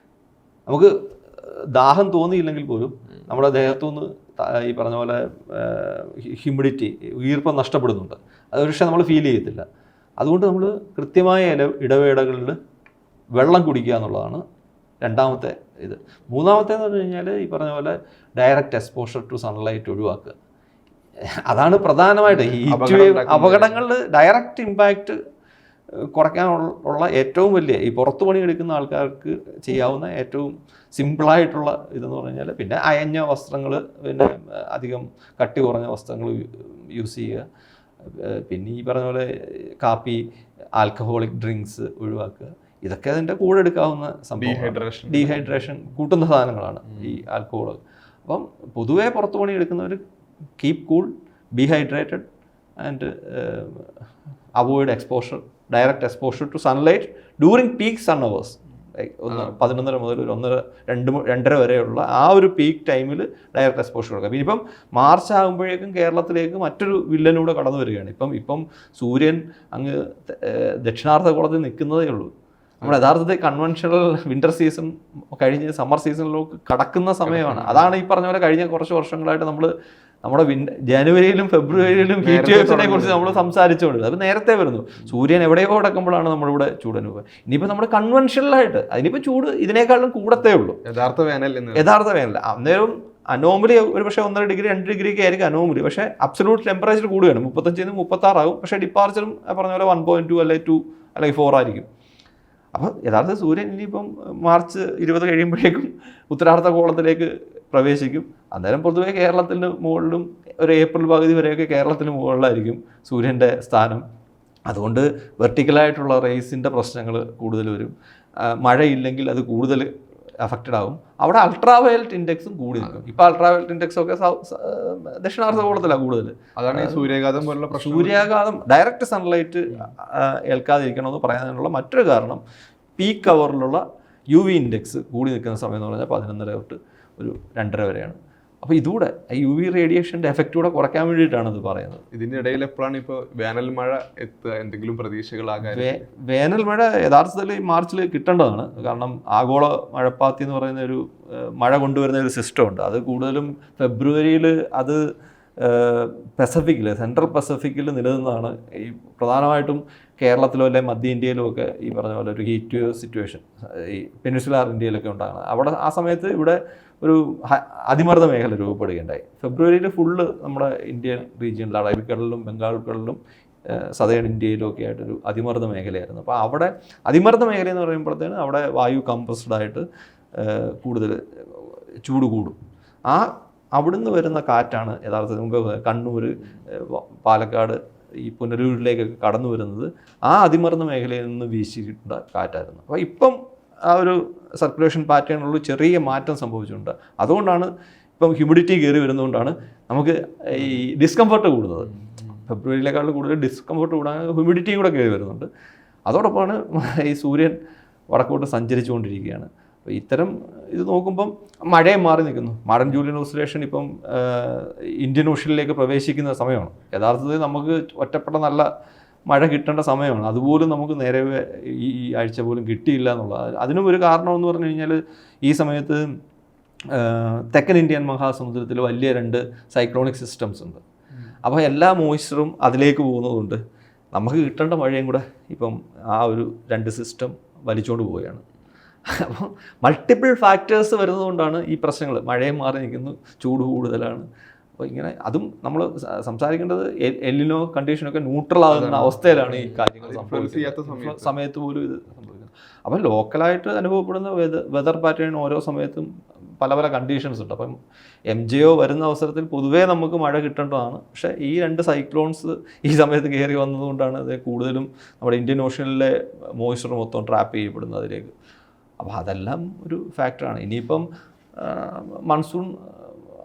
നമുക്ക് ദാഹം തോന്നിയില്ലെങ്കിൽ പോലും നമ്മുടെ ദേഹത്തുനിന്ന് ഈ പറഞ്ഞ പോലെ ഹ്യൂമിഡിറ്റി ഈർപ്പം നഷ്ടപ്പെടുന്നുണ്ട്. അത് പക്ഷേ നമ്മൾ ഫീൽ ചെയ്യത്തില്ല. അതുകൊണ്ട് നമ്മൾ കൃത്യമായ ഇടവേളകളിൽ വെള്ളം കുടിക്കുക എന്നുള്ളതാണ് രണ്ടാമത്തെ ഇത്. മൂന്നാമത്തേന്ന് പറഞ്ഞു കഴിഞ്ഞാൽ ഈ പറഞ്ഞ പോലെ ഡയറക്റ്റ് എക്സ്പോഷർ ടു സൺലൈറ്റ് ഒഴിവാക്കുക. അതാണ് പ്രധാനമായിട്ട് ഈ അപകടങ്ങളിൽ ഡയറക്റ്റ് ഇമ്പാക്റ്റ് കുറയ്ക്കാനുള്ള ഏറ്റവും വലിയ ഈ പുറത്ത് പണിയെടുക്കുന്ന ആൾക്കാർക്ക് ചെയ്യാവുന്ന ഏറ്റവും സിമ്പിളായിട്ടുള്ള ഇതെന്ന് പറഞ്ഞു കഴിഞ്ഞാൽ പിന്നെ അയഞ്ഞ വസ്ത്രങ്ങൾ, പിന്നെ അധികം കട്ടി കുറഞ്ഞ വസ്ത്രങ്ങൾ യൂസ് ചെയ്യുക. പിന്നെ ഈ പറഞ്ഞ പോലെ കാപ്പി, ആൽക്കഹോളിക് ഡ്രിങ്ക്സ് ഒഴിവാക്കുക. ഇതൊക്കെ അതിൻ്റെ കൂടെ എടുക്കാവുന്ന സംഭവം. ഡീഹൈഡ്രേഷൻ കൂട്ടുന്ന സാധനങ്ങളാണ് ഈ ആൽക്കഹോൾ. അപ്പം പൊതുവേ പുറത്ത് പണി എടുക്കുന്നവർ keep cool, dehydrated and avoid exposure, direct exposure to sunlight during peak sun hours. 11:30 മുതൽ ഒരു 2:30 വരെയുള്ള ആ ഒരു പീക്ക് ടൈമിൽ ഡയറക്റ്റ് എക്സ്പോഷർ കൊടുക്കുക. ഇപ്പം മാർച്ച് ആകുമ്പോഴേക്കും കേരളത്തിലേക്ക് മറ്റൊരു വില്ലനൂടെ കടന്നു വരികയാണ്. ഇപ്പം സൂര്യൻ അങ്ങ് ദക്ഷിണാർദ്ധഗോളത്തിൽ നിൽക്കുന്നതേ ഉള്ളൂ. നമ്മൾ യഥാർത്ഥത്തിൽ കൺവെൻഷണൽ വിൻ്റർ സീസൺ കഴിഞ്ഞ് സമ്മർ സീസണിലേക്ക് കടക്കുന്ന സമയമാണ്. അതാണ് ഈ പറഞ്ഞ പോലെ കഴിഞ്ഞ കുറച്ച് വർഷങ്ങളായിട്ട് നമ്മൾ നമ്മുടെ ജനുവരിയിലും ഫെബ്രുവരിയിലും ഹീറ്റ് വേവ്സിനെ കുറിച്ച് നമ്മൾ സംസാരിച്ചുകൊണ്ടിരുന്നത്. അത് നേരത്തെ വരുന്നു. സൂര്യൻ എവിടെയോ കിടക്കുമ്പോഴാണ് നമ്മളിവിടെ ചൂട് അനുഭവം. ഇനിയിപ്പോൾ നമ്മുടെ കൺവെൻഷനലായിട്ട് അതിനിപ്പോൾ ചൂട് ഇതിനേക്കാളും കൂടത്തേ ഉള്ളൂ. യഥാർത്ഥ വേനൽ അന്നേരം അനോമലി ഒരു പക്ഷേ 1.5 ഡിഗ്രി 2 ഡിഗ്രിക്ക് ആയിരിക്കും അനോമലി. പക്ഷേ അബ്സല്യൂട്ട് ടെമ്പറേച്ചർ കൂടുകയാണ്. 35 36 ആകും. പക്ഷേ ഡിപ്പാർച്ചറും പറഞ്ഞ പോലെ 1.2 അല്ലെങ്കിൽ 2 അല്ലെങ്കിൽ 4 ആയിരിക്കും. അപ്പോൾ യഥാർത്ഥ സൂര്യൻ ഇനിയിപ്പം മാർച്ച് 20 കഴിയുമ്പോഴേക്കും ഉത്തരാർദ്ധ ഗോളത്തിലേക്ക് പ്രവേശിക്കും. അന്നേരം പൊതുവേ കേരളത്തിന് മുകളിലും ഒരു ഏപ്രിൽ പകുതി വരെയൊക്കെ കേരളത്തിന് മുകളിലായിരിക്കും സൂര്യൻ്റെ സ്ഥാനം. അതുകൊണ്ട് വെർട്ടിക്കലായിട്ടുള്ള റേസിൻ്റെ പ്രശ്നങ്ങൾ കൂടുതൽ വരും. മഴയില്ലെങ്കിൽ അത് കൂടുതൽ അഫക്റ്റഡ് ആകും. അവിടെ അൾട്രാവയലറ്റ് ഇൻഡെക്സും കൂടി നിൽക്കും. ഇപ്പോൾ അൾട്രാവയലറ്റ് ഇൻഡെക്സ് ഒക്കെ ദക്ഷിണാർദ്ധഗോളത്തിലാണ് കൂടുതൽ. അതാണ് ഈ സൂര്യാഘാതം പോലുള്ള പ്രശ്നം. സൂര്യാഘാതം ഡയറക്റ്റ് സൺലൈറ്റ് ഏൽക്കാതിരിക്കണമെന്ന് പറയാനുള്ള മറ്റൊരു കാരണം പീക്ക് അവറിലുള്ള UV ഇൻഡെക്സ് കൂടി നിൽക്കുന്ന സമയം എന്ന് പറഞ്ഞാൽ 11:30 തൊട്ട് ഒരു 2:30 വരെയാണ്. അപ്പോൾ ഇതുകൂടെ UV റേഡിയേഷൻ്റെ എഫക്റ്റ് കൂടെ കുറയ്ക്കാൻ വേണ്ടിയിട്ടാണ് ഇത് പറയുന്നത്. ഇതിൻ്റെ ഇടയിൽ എപ്പോഴാണ് ഇപ്പോൾ വേനൽ മഴ എത്തുക? എന്തെങ്കിലും പ്രതീക്ഷകളാകാൻ? വേനൽ മഴ യഥാർത്ഥത്തിൽ മാർച്ചിൽ കിട്ടേണ്ടതാണ്. കാരണം ആഗോള മഴപ്പാത്തി എന്ന് പറയുന്ന ഒരു മഴ കൊണ്ടുവരുന്ന ഒരു സിസ്റ്റം ഉണ്ട്. അത് കൂടുതലും ഫെബ്രുവരിയിൽ അത് പെസഫിക്കിൽ, സെൻട്രൽ പെസഫിക്കിൽ നിലനിന്നാണ്. ഈ പ്രധാനമായിട്ടും കേരളത്തിലോ അല്ലെങ്കിൽ മധ്യ ഇന്ത്യയിലും ഒക്കെ ഈ പറഞ്ഞ പോലെ ഒരു ഹീറ്റ് വേവ് സിറ്റുവേഷൻ ഈ പെനിൻസുലാർ ഇന്ത്യയിലൊക്കെ ഉണ്ടാകുന്നത്. അവിടെ ആ സമയത്ത് ഇവിടെ ഒരു അതിമർദ്ദ മേഖല രൂപപ്പെടുകയുണ്ടായി. ഫെബ്രുവരിയിൽ ഫുള്ള് നമ്മുടെ ഇന്ത്യൻ റീജിയനിൽ അറബിക്കടലിലും ബംഗാൾ കടലിലും സദേൺ ഇന്ത്യയിലും ഒക്കെ ആയിട്ടൊരു അതിമർദ്ദ മേഖലയായിരുന്നു. അപ്പോൾ അവിടെ അതിമർദ്ദ മേഖല എന്ന് പറയുമ്പോഴത്തേന് അവിടെ വായു കംപ്രസ്ഡ് ആയിട്ട് കൂടുതൽ ചൂട് കൂടും. അവിടുന്ന് വരുന്ന കാറ്റാണ് യഥാർത്ഥത്തിൽ മുമ്പ് കണ്ണൂർ, പാലക്കാട്, ഈ പുനലൂരിലേക്കൊക്കെ കടന്നു വരുന്നത് ആ അതിമർദ്ദ മേഖലയിൽ നിന്ന് വീശിയിട്ടുള്ള കാറ്റായിരുന്നു. അപ്പോൾ ഇപ്പം ആ ഒരു സർക്കുലേഷൻ പാറ്റേണിലുള്ള ചെറിയ മാറ്റം സംഭവിച്ചിട്ടുണ്ട്. അതുകൊണ്ടാണ് ഇപ്പം ഹ്യൂമിഡിറ്റി കയറി വരുന്നതുകൊണ്ടാണ് നമുക്ക് ഈ ഡിസ്കംഫർട്ട് കൂടുന്നത്. ഫെബ്രുവരിയിലേക്കാളും കൂടുതൽ ഡിസ്കംഫർട്ട് കൂടാൻ ഹ്യൂമിഡിറ്റിയും കൂടെ കയറി വരുന്നുണ്ട്. അതോടൊപ്പമാണ് ഈ സൂര്യൻ വടക്കോട്ട് സഞ്ചരിച്ചുകൊണ്ടിരിക്കുകയാണ്. അപ്പോൾ ഇത്തരം ഇത് നോക്കുമ്പം മഴയും മാറി നിൽക്കുന്നു. മാഡൻ ജൂലിയൻ ഓസിലേഷൻ ഇപ്പം ഇന്ത്യൻ ഓഷ്യനിലേക്ക് പ്രവേശിക്കുന്ന സമയമാണ്. യഥാർത്ഥത്തിൽ നമുക്ക് ഒറ്റപ്പെട്ട നല്ല മഴ കിട്ടേണ്ട സമയമാണ്. അതുപോലും നമുക്ക് നേരെ ഈ ആഴ്ച പോലും കിട്ടിയില്ല എന്നുള്ളത്. അതിനും ഒരു കാരണമെന്ന് പറഞ്ഞു കഴിഞ്ഞാൽ ഈ സമയത്ത് തെക്കൻ ഇന്ത്യൻ മഹാസമുദ്രത്തിൽ വലിയ 2 സൈക്ലോണിക് സിസ്റ്റംസ് ഉണ്ട്. അപ്പോൾ എല്ലാ മോയ്സ്ചറും അതിലേക്ക് പോകുന്നതുകൊണ്ട് നമുക്ക് കിട്ടേണ്ട മഴയും കൂടെ ഇപ്പം ആ ഒരു 2 സിസ്റ്റം വലിച്ചുകൊണ്ട് പോവുകയാണ്. അപ്പോൾ മൾട്ടിപ്പിൾ ഫാക്ടേഴ്സ് വരുന്നതുകൊണ്ടാണ് ഈ പ്രശ്നങ്ങൾ. മഴയും മാറി നിൽക്കുന്നു, ചൂട് കൂടുതലാണ്. അപ്പോൾ ഇങ്ങനെ അതും നമ്മൾ സംസാരിക്കേണ്ടത് എല്ലിനോ കണ്ടീഷനൊക്കെ ന്യൂട്രൽ ആകുന്ന അവസ്ഥയിലാണ് ഈ കാര്യങ്ങൾ സംഭവിക്കുന്നത്. സമയത്ത് പോലും ഇത് സംഭവിക്കുന്നത്. അപ്പോൾ ലോക്കലായിട്ട് അനുഭവപ്പെടുന്ന വെതർ പാറ്റേൺ ഓരോ സമയത്തും പല പല കണ്ടീഷൻസ് ഉണ്ട്. അപ്പം MJO വരുന്ന അവസരത്തിൽ പൊതുവേ നമുക്ക് മഴ കിട്ടേണ്ടതാണ്. പക്ഷേ ഈ 2 സൈക്ലോൺസ് ഈ സമയത്ത് കയറി വന്നതുകൊണ്ടാണ് അത് കൂടുതലും നമ്മുടെ ഇന്ത്യൻ ഓഷ്യനിലെ മോയ്സ്ചർ മൊത്തം ട്രാപ്പ് ചെയ്യപ്പെടുന്നത് അതിലേക്ക്. അപ്പോൾ അതെല്ലാം ഒരു ഫാക്ടറാണ്. ഇനിയിപ്പം മൺസൂൺ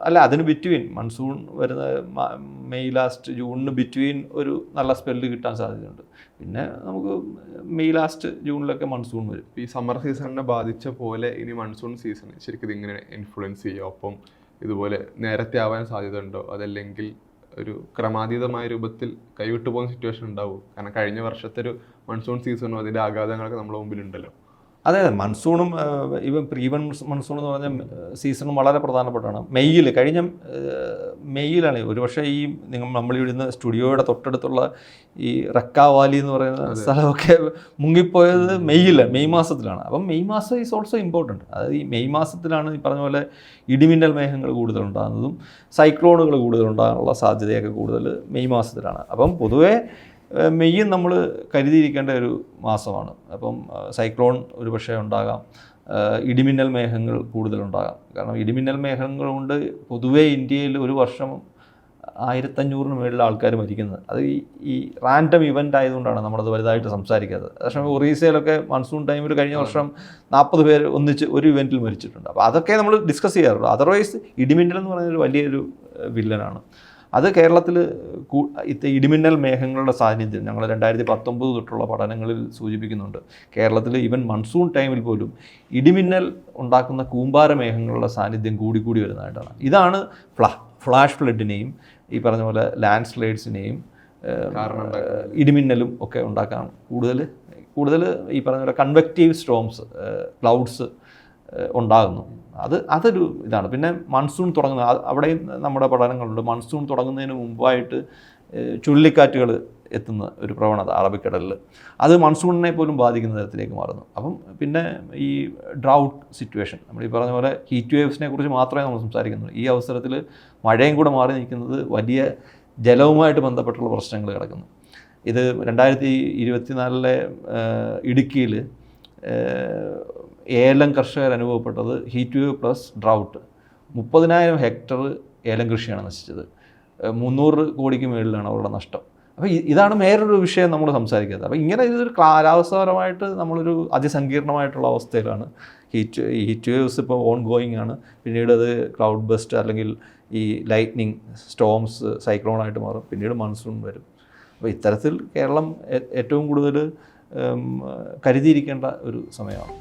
അല്ല, അതിന് ബിറ്റ്വീൻ മൺസൂൺ വരുന്ന മെയ് ലാസ്റ്റ് ജൂണിന് ബിറ്റ്വീൻ ഒരു നല്ല സ്പെല്ല് കിട്ടാൻ സാധ്യതയുണ്ട്. പിന്നെ നമുക്ക് മെയ് ലാസ്റ്റ് ജൂണിലൊക്കെ മൺസൂൺ വരും. ഈ സമ്മർ സീസണിനെ ബാധിച്ച പോലെ ഇനി മൺസൂൺ സീസൺ ശരിക്കും ഇതിങ്ങനെ ഇൻഫ്ലുവൻസ് ചെയ്യും? ഒപ്പം ഇതുപോലെ നേരത്തെ ആവാൻ സാധ്യത ഉണ്ടോ? അതല്ലെങ്കിൽ ഒരു ക്രമാതീതമായ രൂപത്തിൽ കൈവിട്ടു പോകുന്ന സിറ്റുവേഷൻ ഉണ്ടാവും? കാരണം കഴിഞ്ഞ വർഷത്തെ ഒരു മൺസൂൺ സീസണും അതിൻ്റെ ആഘാതങ്ങളൊക്കെ നമ്മുടെ മുമ്പിലുണ്ടല്ലോ. അതെ, മൺസൂണും ഇവൻ പ്രീവൻ മൺസൂൺ എന്ന് പറഞ്ഞ സീസണും വളരെ പ്രധാനപ്പെട്ടാണ്. കഴിഞ്ഞ മെയ്യിലാണ് ഒരുപക്ഷെ ഈ നമ്മളിവിടുന്ന് സ്റ്റുഡിയോയുടെ തൊട്ടടുത്തുള്ള ഈ റക്ക വാലി എന്ന് പറയുന്ന സ്ഥലമൊക്കെ മുങ്ങിപ്പോയത് മെയ് മാസത്തിലാണ്. അപ്പം മെയ് മാസം ഈസ് ഓൾസോ ഇമ്പോർട്ടൻറ്റ്. അതായത് ഈ മെയ് മാസത്തിലാണ് ഈ പറഞ്ഞ പോലെ ഇടിമിന്നൽ മേഘങ്ങൾ കൂടുതലുണ്ടാകുന്നതും സൈക്ലോണുകൾ കൂടുതലുണ്ടാകാനുള്ള സാധ്യതയൊക്കെ കൂടുതൽ മെയ് മാസത്തിലാണ്. അപ്പം പൊതുവേ മെയ്യും നമ്മൾ കരുതിയിരിക്കേണ്ട ഒരു മാസമാണ്. അപ്പം സൈക്ലോൺ ഒരുപക്ഷെ ഉണ്ടാകാം, ഇടിമിന്നൽ മേഘങ്ങൾ കൂടുതലുണ്ടാകാം. കാരണം ഇടിമിന്നൽ മേഘങ്ങൾ കൊണ്ട് പൊതുവേ ഇന്ത്യയിൽ ഒരു വർഷം 1500 മേളിൽ ആൾക്കാർ മരിക്കുന്നത്. അത് ഈ റാൻഡം ഇവൻ്റ് ആയതുകൊണ്ടാണ് നമ്മളത് വലുതായിട്ട് സംസാരിക്കാത്തത്. പക്ഷേ ഒറീസയിലൊക്കെ മൺസൂൺ ടൈമിൽ കഴിഞ്ഞ വർഷം 40 പേര് ഒന്നിച്ച് ഒരു ഇവൻറ്റിൽ മരിച്ചിട്ടുണ്ട്. അപ്പോൾ അതൊക്കെ നമ്മൾ ഡിസ്കസ് ചെയ്യാറുള്ളൂ. അതർവൈസ് ഇടിമിന്നൽ എന്ന് പറയുന്നൊരു വലിയൊരു വില്ലനാണ്. അത് കേരളത്തിൽ ഇടിമിന്നൽ മേഘങ്ങളുടെ സാന്നിധ്യം ഞങ്ങൾ 2019 തൊട്ടുള്ള പഠനങ്ങളിൽ സൂചിപ്പിക്കുന്നുണ്ട്. കേരളത്തിൽ ഈവൻ മൺസൂൺ ടൈമിൽ പോലും ഇടിമിന്നൽ ഉണ്ടാക്കുന്ന കൂമ്പാര മേഘങ്ങളുടെ സാന്നിധ്യം കൂടി വരുന്നതായിട്ടാണ്. ഇതാണ് ഫ്ലാഷ് ഫ്ലഡിനെയും ഈ പറഞ്ഞ പോലെ ലാൻഡ് സ്ലൈഡ്സിനെയും ഇടിമിന്നലും ഒക്കെ ഉണ്ടാക്കാൻ കൂടുതൽ ഈ പറഞ്ഞ പോലെ കൺവെക്റ്റീവ് സ്റ്റോംസ്, ക്ലൗഡ്സ് ഉണ്ടാകുന്നു. അതൊരു ഇതാണ്. പിന്നെ മൺസൂൺ തുടങ്ങുന്ന അവിടെയും നമ്മുടെ പഠനങ്ങളുണ്ട്. മൺസൂൺ തുടങ്ങുന്നതിന് മുമ്പായിട്ട് ചുഴലിക്കാറ്റുകൾ എത്തുന്ന ഒരു പ്രവണത അറബിക്കടലിൽ, അത് മൺസൂണിനെ പോലും ബാധിക്കുന്ന തരത്തിലേക്ക് മാറുന്നു. അപ്പം പിന്നെ ഈ ഡ്രൗട്ട് സിറ്റുവേഷൻ, നമ്മൾ ഈ പറഞ്ഞ പോലെ ഹീറ്റ് വേവ്സിനെ കുറിച്ച് മാത്രമേ നമ്മൾ സംസാരിക്കുന്നുള്ളൂ. ഈ അവസരത്തിൽ മഴയും കൂടെ മാറി നിൽക്കുന്നത് വലിയ ജലവുമായിട്ട് ബന്ധപ്പെട്ടുള്ള പ്രശ്നങ്ങൾ കിടക്കുന്നു. ഇത് 2024 ഇടുക്കിയിൽ ഏലം കർഷകർ അനുഭവപ്പെട്ടത് heat wave plus drought. 30,000 hectare ഏലം കൃഷിയാണ് നശിച്ചത്. 300 കോടിക്ക് മുകളിലാണ് അവരുടെ നഷ്ടം. അപ്പോൾ ഇതാണ് വേറൊരു വിഷയം നമ്മൾ സംസാരിക്കുന്നത്. അപ്പോൾ ഇങ്ങനെ ഇതൊരു കാലാവസ്ഥാപരമായിട്ട് നമ്മളൊരു അതിസങ്കീർണമായിട്ടുള്ള അവസ്ഥയിലാണ്. ഹീറ്റ് വേവ്സ് ഇപ്പോൾ ഓൺ ഗോയിങ് ആണ്. പിന്നീട് അത് ക്ലൗഡ് ബസ്റ്റ് അല്ലെങ്കിൽ ഈ ലൈറ്റ്നിങ് സ്റ്റോംസ് സൈക്ലോണായിട്ട് മാറും. പിന്നീട് മൺസൂൺ വരും. അപ്പോൾ ഇത്തരത്തിൽ കേരളം ഏറ്റവും കൂടുതൽ കരുതിയിരിക്കേണ്ട ഒരു സമയമാണ്.